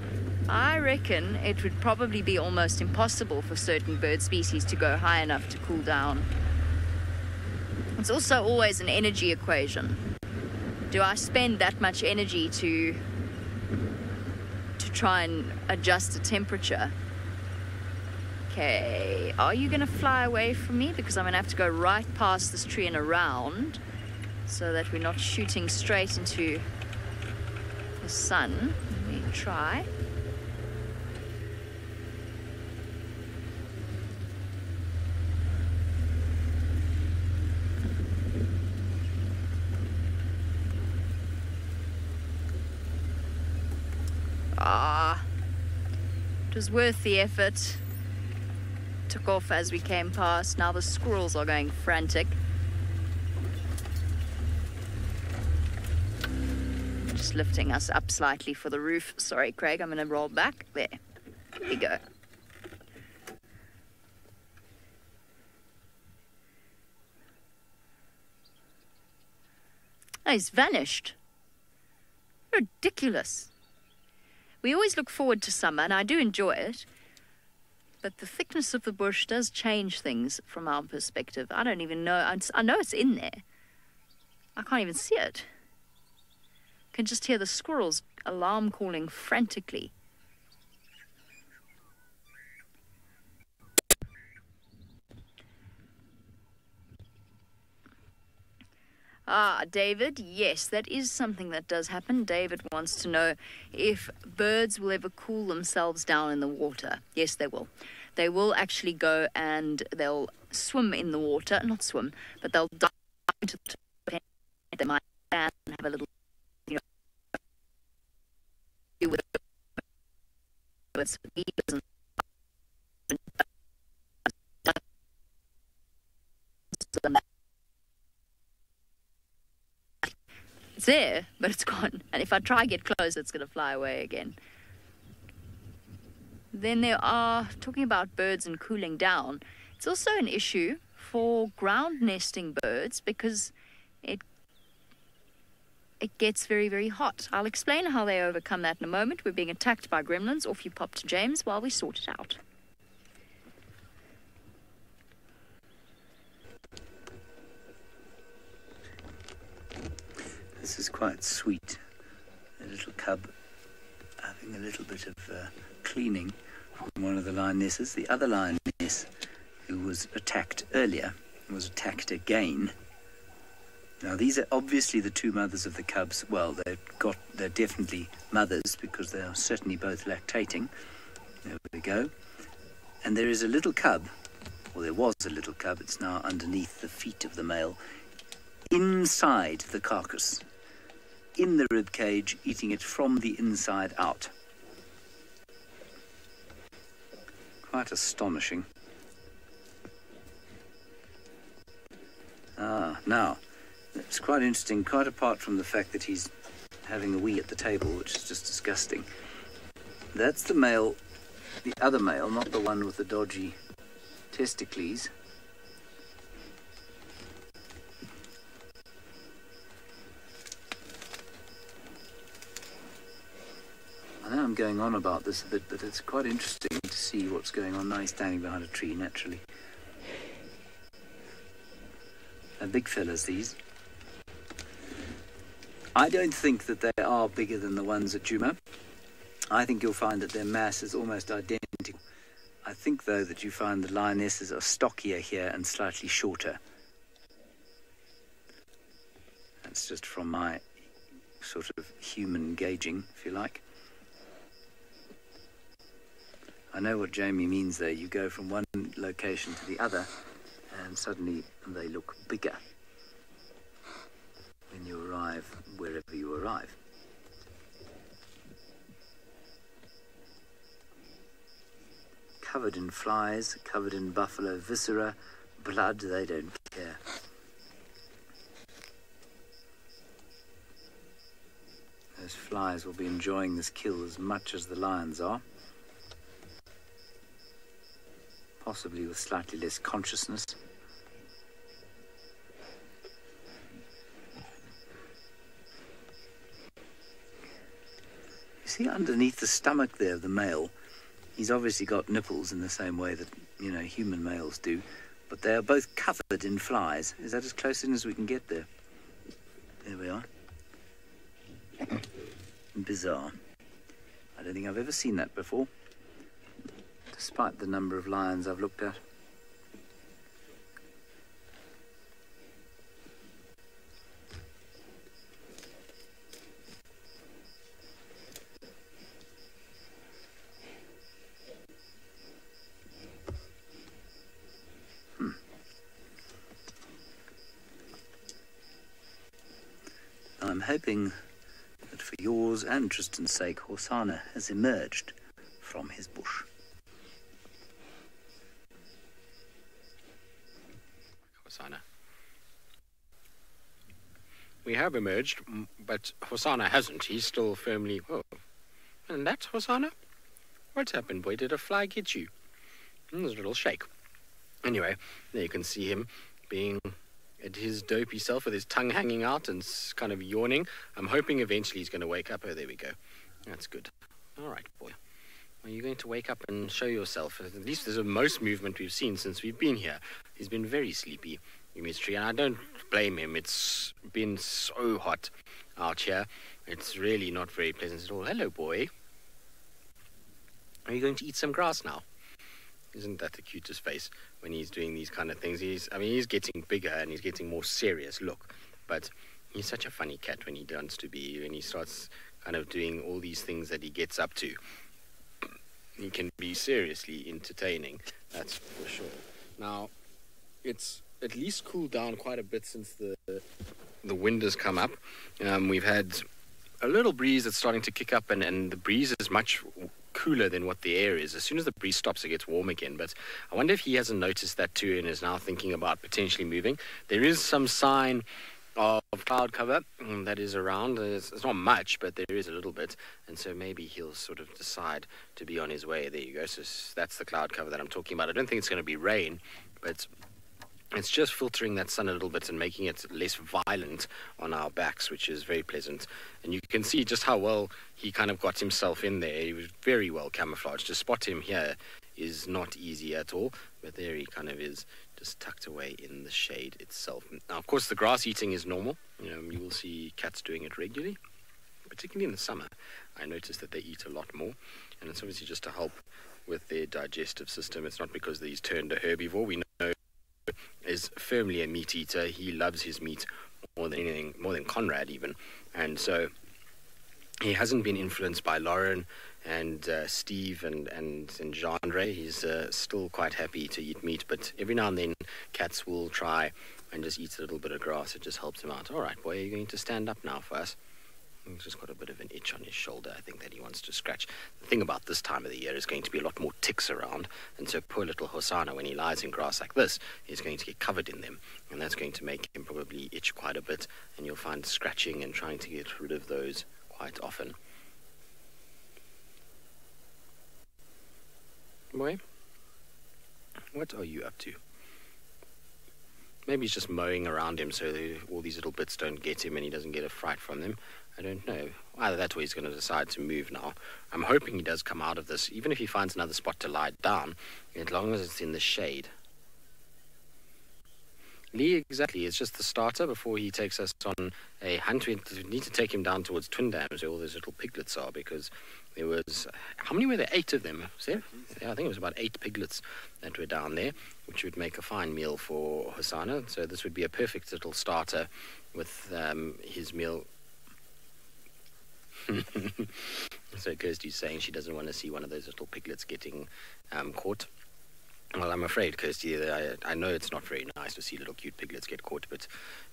I reckon it would probably be almost impossible for certain bird species to go high enough to cool down. It's also always an energy equation. Do I spend that much energy to try and adjust the temperature? Okay, are you going to fly away from me? Because I'm going to have to go right past this tree and around so that we're not shooting straight into the sun. Let me try. Ah, it was worth the effort. Took off as we came past. Now the squirrels are going frantic. Just lifting us up slightly for the roof. Sorry, Craig, I'm going to roll back. There we go. Oh, he's vanished. Ridiculous. We always look forward to summer, and I do enjoy it. But the thickness of the bush does change things from our perspective. I don't even know. I know it's in there. I can't even see it. I can just hear the squirrels alarm calling frantically. Ah, David, yes, that is something that does happen. David wants to know if birds will ever cool themselves down in the water. Yes, they will. They will actually go and they'll swim in the water. Not swim, but they'll dive into the water. They might stand and have a little, with it's there, but it's gone. And if I try to get close, it's going to fly away again. Then there are, talking about birds and cooling down, it's also an issue for ground nesting birds because it gets very, very hot. I'll explain how they overcome that in a moment. We're being attacked by gremlins. Off you pop to James while we sort it out. This is quite sweet. A little cub having a little bit of cleaning from one of the lionesses. The other lioness, who was attacked earlier, was attacked again. Now these are obviously the two mothers of the cubs. Well, they're definitely mothers because they are certainly both lactating. There we go. And there is a little cub, or there was a little cub, it's now underneath the feet of the male, inside the carcass, in the rib cage, eating it from the inside out. Quite astonishing. Now, it's quite interesting, quite apart from the fact that he's having a wee at the table, which is just disgusting. That's the male, the other male, not the one with the dodgy testicles. I know I'm going on about this a bit, but it's quite interesting to see what's going on. Now he's standing behind a tree, naturally. They're big fellas, these. I don't think that they are bigger than the ones at Djuma. I think you'll find that their mass is almost identical. I think, though, that you find the lionesses are stockier here and slightly shorter. That's just from my sort of human gauging, if you like. I know what Jamie means there. You go from one location to the other and suddenly they look bigger when you arrive wherever you arrive. Covered in flies, covered in buffalo viscera, blood, they don't care. Those flies will be enjoying this kill as much as the lions are. Possibly with slightly less consciousness. You see underneath the stomach there of the male, he's obviously got nipples in the same way that, you know, human males do, but they are both covered in flies. Is that as close in as we can get there? There we are. Bizarre. I don't think I've ever seen that before, despite the number of lions I've looked at. I'm hoping that for your yours and Tristan's sake, Hosanna has emerged from his bush. Hosanna. We have emerged, but Hosanna hasn't. He's still firmly... Oh, and that's Hosanna? What's happened, boy? Did a fly get you? There's a little shake. Anyway, there you can see him being at his dopey self with his tongue hanging out and kind of yawning. I'm hoping eventually he's going to wake up. Oh, there we go. That's good. All right, boy. Are you going to wake up and show yourself? At least there's the most movement we've seen since we've been here. He's been very sleepy in his tree, and I don't blame him. It's been so hot out here. It's really not very pleasant at all. Hello, boy. Are you going to eat some grass now? Isn't that the cutest face when he's doing these kind of things? He's getting bigger and he's getting more serious look. But he's such a funny cat when he wants to be, when he starts kind of doing all these things that he gets up to. He can be seriously entertaining, that's for sure. Now, it's at least cooled down quite a bit since the wind has come up. We've had a little breeze that's starting to kick up, and the breeze is much cooler than what the air is. As soon as the breeze stops, it gets warm again. But I wonder if he hasn't noticed that too and is now thinking about potentially moving. There is some sign of cloud cover that is around. It's not much, but there is a little bit, and so maybe he'll sort of decide to be on his way. There you go. So that's the cloud cover that I'm talking about. I don't think it's going to be rain, but it's just filtering that sun a little bit and making it less violent on our backs, which is very pleasant. And you can see just how well he kind of got himself in there. He was very well camouflaged. To spot him here is not easy at all, but there he kind of is, just tucked away in the shade itself. Now, of course, the grass eating is normal. You will see cats doing it regularly, particularly in the summer. I noticed that they eat a lot more, and it's obviously just to help with their digestive system. It's not because he's turned a herbivore. We know is firmly a meat eater. He loves his meat more than anything, more than Conrad even. And so he hasn't been influenced by Lauren and Steve and Genre. He's still quite happy to eat meat, but every now and then cats will try and just eat a little bit of grass. It just helps him out. All right, boy, are you going to stand up now for us? He's just got a bit of an itch on his shoulder, I think, that he wants to scratch. The thing about this time of the year is going to be a lot more ticks around, and so poor little Hosanna, when he lies in grass like this, is going to get covered in them, and that's going to make him probably itch quite a bit, and you'll find scratching and trying to get rid of those quite often. Boy, what are you up to? Maybe he's just mowing around him so all these little bits don't get him and he doesn't get a fright from them. I don't know. Either that or he's going to decide to move now. I'm hoping he does come out of this, even if he finds another spot to lie down, as long as it's in the shade. Lee, exactly. It's just the starter before he takes us on a hunt. We need to take him down towards Twin Dams where all those little piglets are, because there was... How many were there? 8 of them, Seth? Yeah, I think it was about 8 piglets that were down there, which would make a fine meal for Hosanna. So this would be a perfect little starter with his meal. So Kirsty's saying she doesn't want to see one of those little piglets getting caught. Well, I'm afraid, Kirsty, I know it's not very nice to see little cute piglets get caught, but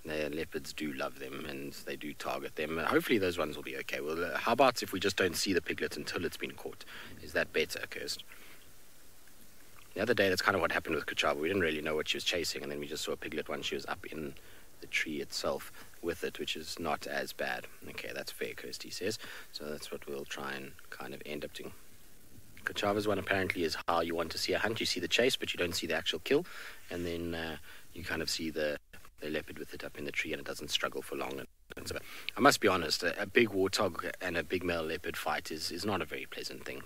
the leopards do love them and they do target them. Hopefully those ones will be okay. Well, how about if we just don't see the piglet until it's been caught? Is that better, Kirst? The other day, that's kind of what happened with Kuchaba. We didn't really know what she was chasing, and then we just saw a piglet once she was up in the tree itself with it, which is not as bad. Okay, that's fair, Kirsty says. So that's what we'll try and kind of end up doing. Kuchava's one apparently is how you want to see a hunt. You see the chase, but you don't see the actual kill. And then you kind of see the leopard with it up in the tree, and it doesn't struggle for long. And so, I must be honest, a big warthog and a big male leopard fight is not a very pleasant thing.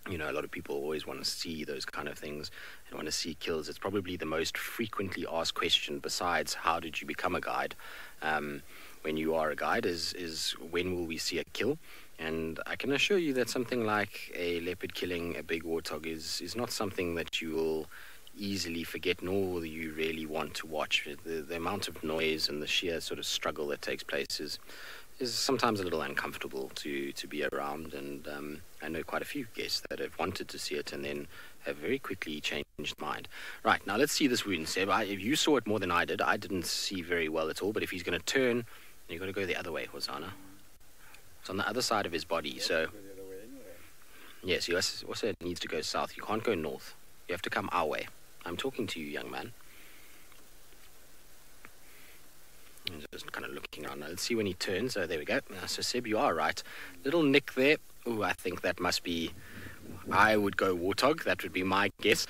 You know, a lot of people always want to see those kind of things and want to see kills. It's probably the most frequently asked question, besides how did you become a guide? When you are a guide, is when will we see a kill? And I can assure you that something like a leopard killing a big warthog is not something that you will easily forget, nor will you really want to watch. The amount of noise and the sheer sort of struggle that takes place is sometimes a little uncomfortable to be around. And I know quite a few guests that have wanted to see it and then have very quickly changed mind. Right, now let's see this wound, Seb. If you saw it more than I did, I didn't see very well at all, but if he's going to turn, you've got to go the other way, Hosanna. It's on the other side of his body, so yes, he also needs to go south. You can't go north. You have to come our way. I'm talking to you, young man. I'm just kind of looking around now. Let's see when he turns. Oh, there we go. So, Seb, you are right. Little nick there. Oh, I think that must be... I would go warthog. That would be my guess.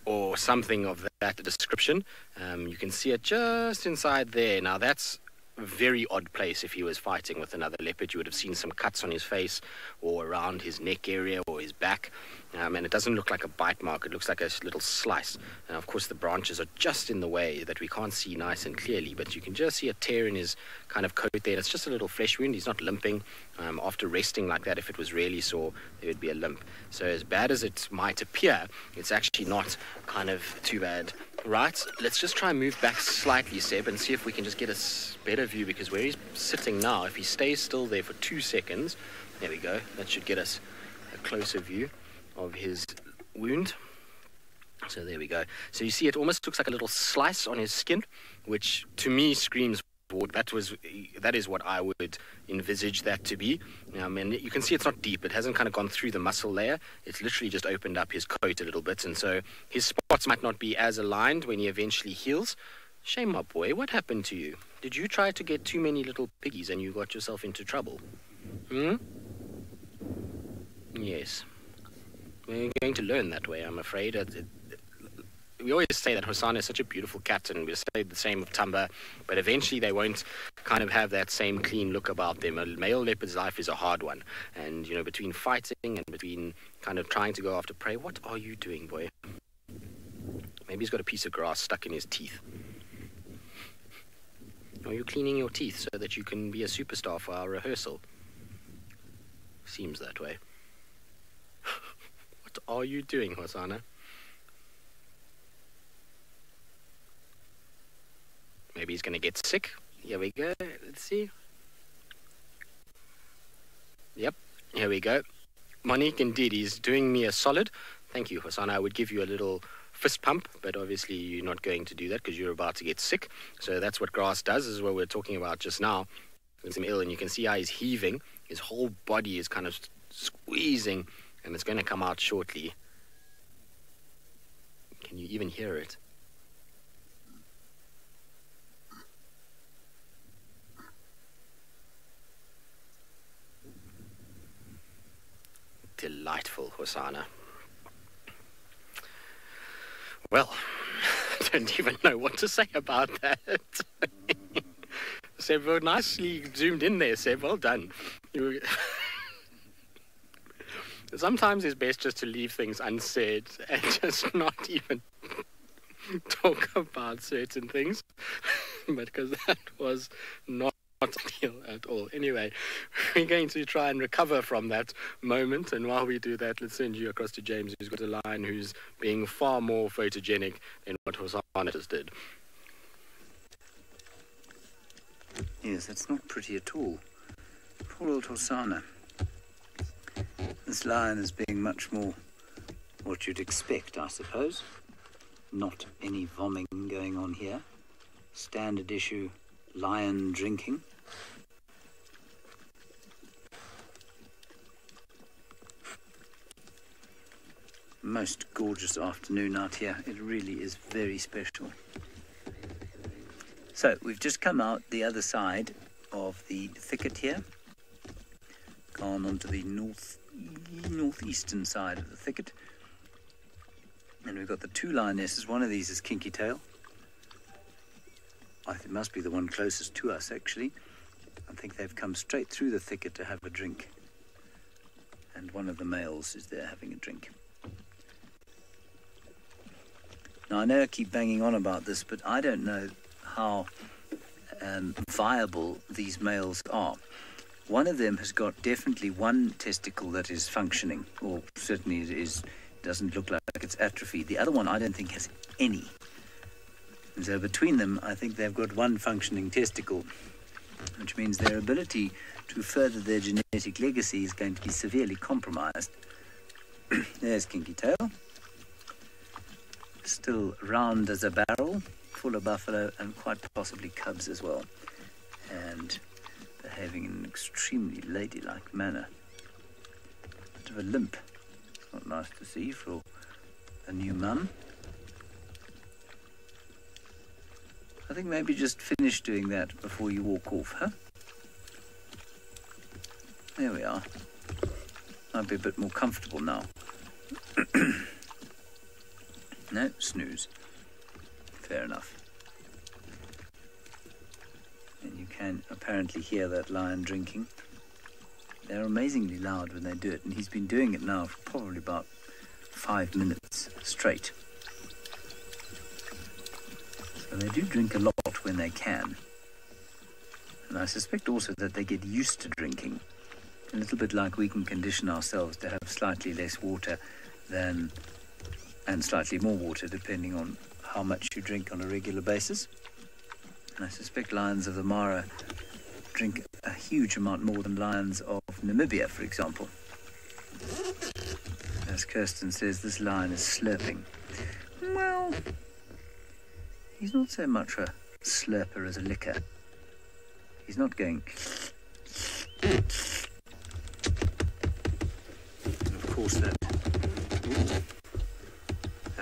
Or something of that description. You can see it just inside there. Now, that's a very odd place. If he was fighting with another leopard, you would have seen some cuts on his face or around his neck area or his back. And it doesn't look like a bite mark. It looks like a little slice. And of course, the branches are just in the way that we can't see nice and clearly. But you can just see a tear in his kind of coat there. It's just a little flesh wound. He's not limping. After resting like that, if it was really sore, there would be a limp. So as bad as it might appear, it's actually not kind of too bad. Right, let's just try and move back slightly, Seb, and see if we can just get a better view, because where he's sitting now, if he stays still there for 2 seconds, there we go, that should get us a closer view of his wound. So there we go. So you see it almost looks like a little slice on his skin, which to me screams that is what I would envisage that to be. And you can see it's not deep. It hasn't kind of gone through the muscle layer. It's literally just opened up his coat a little bit, and so his spots might not be as aligned when he eventually heals. Shame, my boy, what happened to you? Did you try to get too many little piggies and you got yourself into trouble? Yes. We're going to learn that way, I'm afraid. We always say that Hosanna is such a beautiful cat, and we say the same of Tumba, but eventually they won't kind of have that same clean look about them. A male leopard's life is a hard one, and, you know, between fighting and between kind of trying to go after prey, what are you doing, boy? Maybe he's got a piece of grass stuck in his teeth. Are you cleaning your teeth so that you can be a superstar for our rehearsal? Seems that way. What are you doing, Hosanna? Maybe he's going to get sick. Here we go. Let's see. Yep. Here we go. Monique, indeed, he's doing me a solid. Thank you, Hosanna. I would give you a little fist pump, but obviously you're not going to do that because you're about to get sick. So that's what grass does, is what we're talking about just now. He's ill, and you can see how he's heaving. His whole body is kind of squeezing, and it's going to come out shortly. Can you even hear it? Delightful, Hosanna. Well, I don't even know what to say about that. Seb, nicely zoomed in there, Seb. Well done. Sometimes it's best just to leave things unsaid and just not even talk about certain things, but because that was not ideal at all. Anyway, we're going to try and recover from that moment, and while we do that, let's send you across to James, who's got a lion who's being far more photogenic than what Hosanna just did. Yes, that's not pretty at all. Poor old Hosanna. This lion is being much more what you'd expect, I suppose. Not any vomiting going on here. Standard issue lion drinking. Most gorgeous afternoon out here. It really is very special. So we've just come out the other side of the thicket here, gone onto the northeastern side of the thicket, and we've got the two lionesses. One of these is Kinky Tail. I think it must be the one closest to us, actually. I think they've come straight through the thicket to have a drink, and one of the males is there having a drink. Now, I know I keep banging on about this, but I don't know how viable these males are. One of them has got definitely one testicle that is functioning, or certainly it doesn't look like it's atrophied. The other one I don't think has any. And so between them, I think they've got one functioning testicle, which means their ability to further their genetic legacy is going to be severely compromised. There's Kinky Tail. Still round as a barrel, full of buffalo and quite possibly cubs as well. And behaving in an extremely ladylike manner. Bit of a limp. It's not nice to see for a new mum. I think maybe just finish doing that before you walk off, huh? There we are. Might be a bit more comfortable now. No, snooze. Fair enough. And you can apparently hear that lion drinking. They're amazingly loud when they do it, and he's been doing it now for probably about 5 minutes straight. So they do drink a lot when they can. And I suspect also that they get used to drinking. A little bit like we can condition ourselves to have slightly less water and slightly more water depending on how much you drink on a regular basis. And I suspect lions of the Mara drink a huge amount more than lions of Namibia, for example. As Kirsten says, this lion is slurping. Well, he's not so much a slurper as a licker. He's not going... Of course, that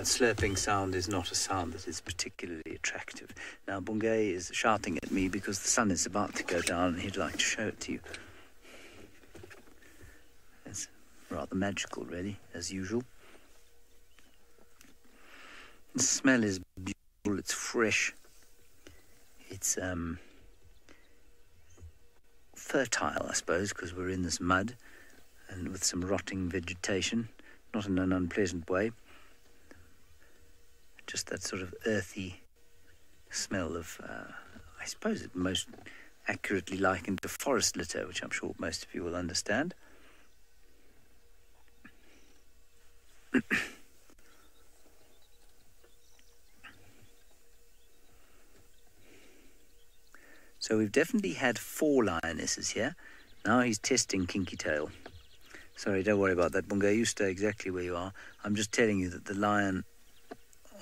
slurping sound is not a sound that is particularly attractive. Now, Bungay is shouting at me because the sun is about to go down and he'd like to show it to you. It's rather magical, really, as usual. The smell is beautiful, it's fresh. It's fertile, I suppose, because we're in this mud and with some rotting vegetation, not in an unpleasant way. Just that sort of earthy smell of, I suppose it most accurately likened to forest litter, which I'm sure most of you will understand. So we've definitely had 4 lionesses here. Now he's testing Kinky Tail. Sorry, don't worry about that, Bungay. You stay exactly where you are. I'm just telling you that the lion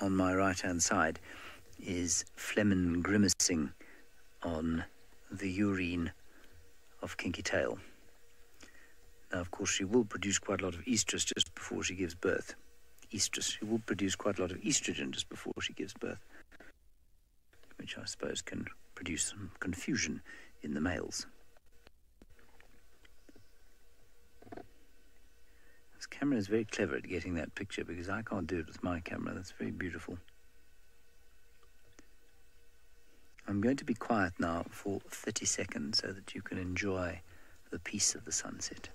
on my right-hand side is phlegm grimacing on the urine of Kinky Tail. Now, of course, she will produce quite a lot of estrus just before she gives birth. Estrus. She will produce quite a lot of estrogen just before she gives birth, which I suppose can produce some confusion in the males. This camera is very clever at getting that picture because I can't do it with my camera. That's very beautiful. I'm going to be quiet now for 30 seconds so that you can enjoy the peace of the sunset.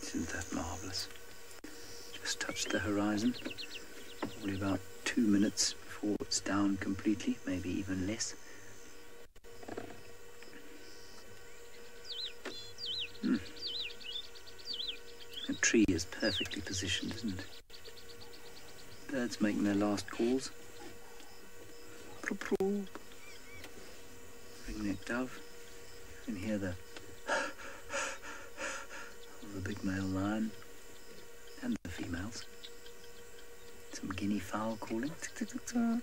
Isn't that marvellous? Just touched the horizon. Probably about 2 minutes before it's down completely, maybe even less. The tree is perfectly positioned, isn't it? Birds making their last calls. Ringneck dove. You can hear the big male lion and the females. Some guinea fowl calling. You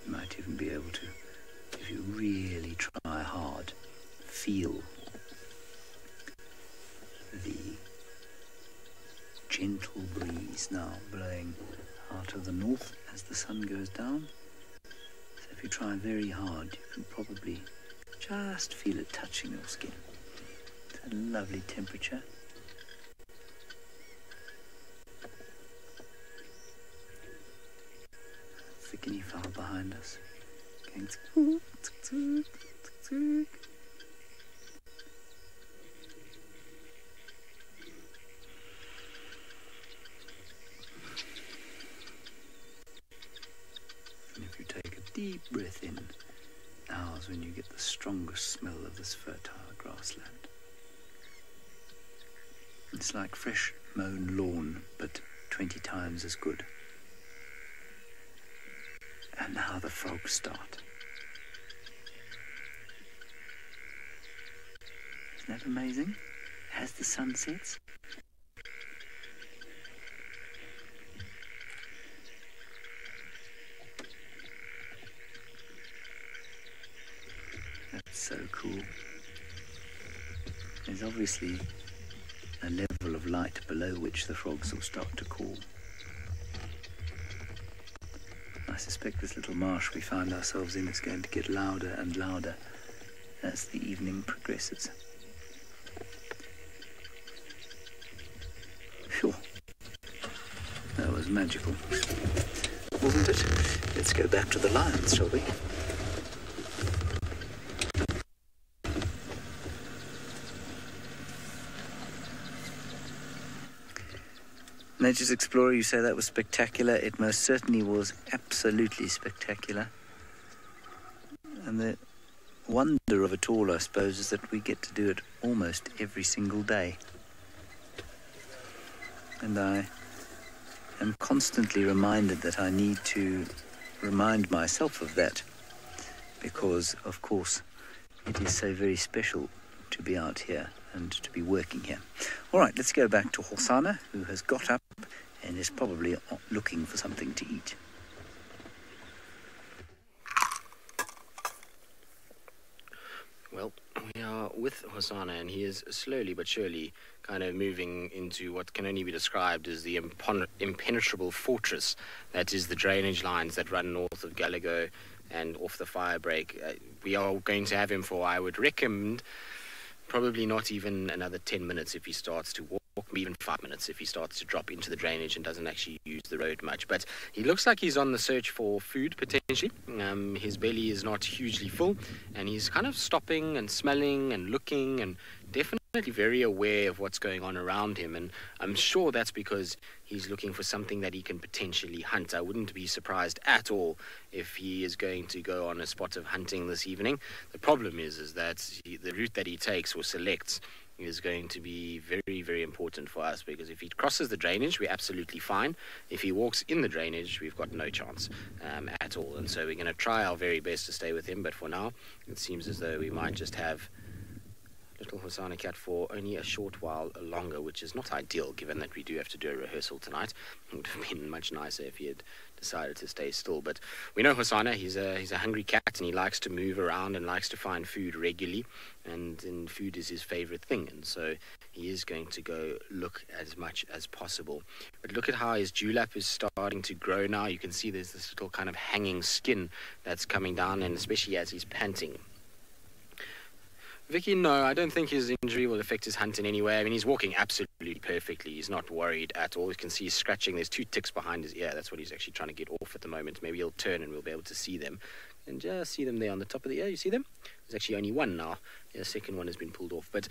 might even be able to, if you really try hard, feel the gentle breeze now blowing out of the north as the sun goes down. If you try very hard, you can probably just feel it touching your skin. It's a lovely temperature. That's the guinea fowl behind us. Going deep breath in. Now is when you get the strongest smell of this fertile grassland. It's like fresh mown lawn, but 20 times as good. And now the frogs start. Isn't that amazing? As the sun sets. That's so cool. There's obviously a level of light below which the frogs will start to call. I suspect this little marsh we find ourselves in is going to get louder and louder as the evening progresses. Phew. That was magical, wasn't it? Let's go back to the lions, shall we? Nature's Explorer, you say that was spectacular. It most certainly was absolutely spectacular. And the wonder of it all, I suppose, is that we get to do it almost every single day. And I am constantly reminded that I need to remind myself of that, because, of course, it is so very special to be out here and to be working here. All right, let's go back to Hosana, who has got up and is probably looking for something to eat. Well, we are with Hosana, and he is slowly but surely kind of moving into what can only be described as the impenetrable fortress that is the drainage lines that run north of Gallagher and off the fire break. We are going to have him for, I would recommend, probably not even another 10 minutes if he starts to walk, even 5 minutes if he starts to drop into the drainage and doesn't actually use the road much. But he looks like he's on the search for food, potentially. His belly is not hugely full, and he's kind of stopping and smelling and looking and definitely very aware of what's going on around him. And I'm sure that's because he's looking for something that he can potentially hunt. I wouldn't be surprised at all if he is going to go on a spot of hunting this evening. The problem is that the route that he takes or selects is going to be very, very important for us, because if he crosses the drainage, we're absolutely fine. If he walks in the drainage, we've got no chance at all. And so we're going to try our very best to stay with him, but for now, it seems as though we might just have little Hosana cat for only a short while longer, which is not ideal given that we do have to do a rehearsal tonight. It would have been much nicer if he had decided to stay still. But we know Hosana, he's a hungry cat, and he likes to move around and likes to find food regularly, and food is his favorite thing, and so he is going to go look as much as possible. But look at how his dewlap is starting to grow now. You can see there's this little kind of hanging skin that's coming down, and especially as he's panting. Vicky, no, I don't think his injury will affect his hunt in any way. I mean, he's walking absolutely perfectly. He's not worried at all. You can see he's scratching. There's 2 ticks behind his ear. That's what he's actually trying to get off at the moment. Maybe he'll turn and we'll be able to see them. And just see them there on the top of the ear. You see them? There's actually only one now. The second one has been pulled off. But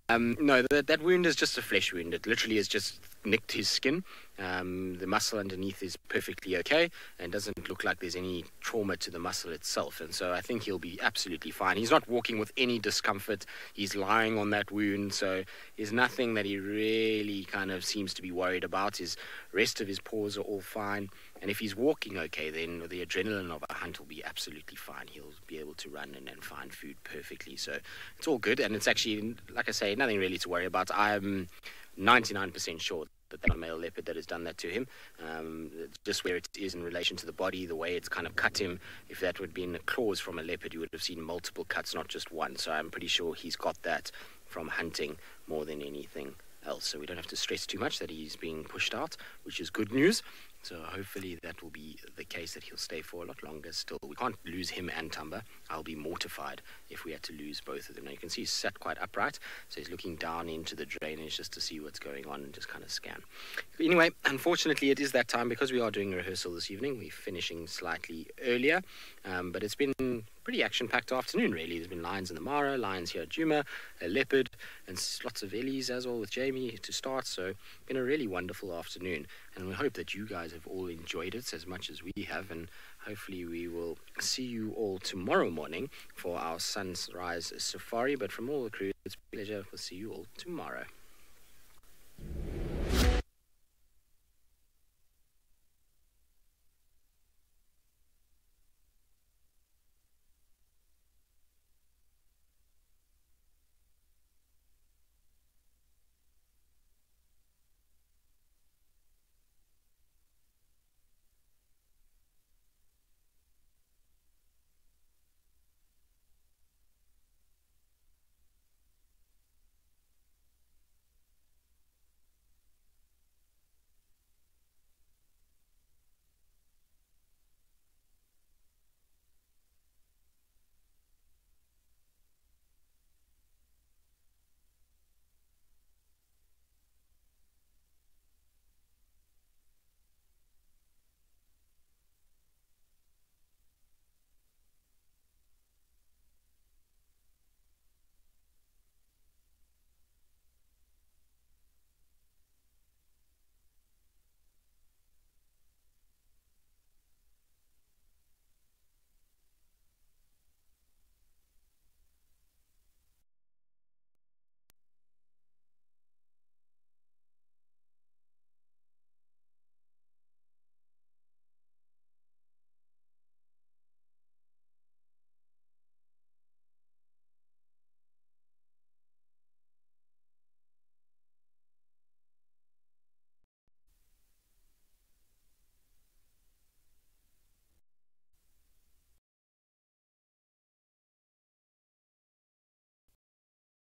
no, that wound is just a flesh wound. It literally has just nicked his skin. The muscle underneath is perfectly okay and doesn't look like there's any trauma to the muscle itself. And so I think he'll be absolutely fine. He's not walking with any discomfort. He's lying on that wound. So there's nothing that he really kind of seems to be worried about. His rest of his paws are all fine. And if he's walking okay, then the adrenaline of a hunt will be absolutely fine. He'll be able to run and find food perfectly. So it's all good. And it's actually, like I say, nothing really to worry about. I'm 99% sure that male leopard that has done that to him, just where it is in relation to the body, the way it's kind of cut him. If that would have been claws from a leopard, you would have seen multiple cuts, not just one. So I'm pretty sure he's got that from hunting more than anything else. So we don't have to stress too much that he's being pushed out, which is good news. So hopefully that will be the case, that he'll stay for a lot longer still. We can't lose him and Tumba. I'll be mortified if we had to lose both of them. Now you can see he's sat quite upright, so he's looking down into the drainage just to see what's going on and just kind of scan. Anyway, unfortunately it is that time because we are doing a rehearsal this evening. We're finishing slightly earlier, but it's been pretty action-packed afternoon really. There's been lions in the Mara, lions here at Djuma, a leopard, and lots of ellies as well with Jamie to start. So it's been a really wonderful afternoon, and we hope that you guys guys have all enjoyed it as much as we have, and hopefully we will see you all tomorrow morning for our sunrise safari. But from all the crew, it's a pleasure. We'll see you all tomorrow.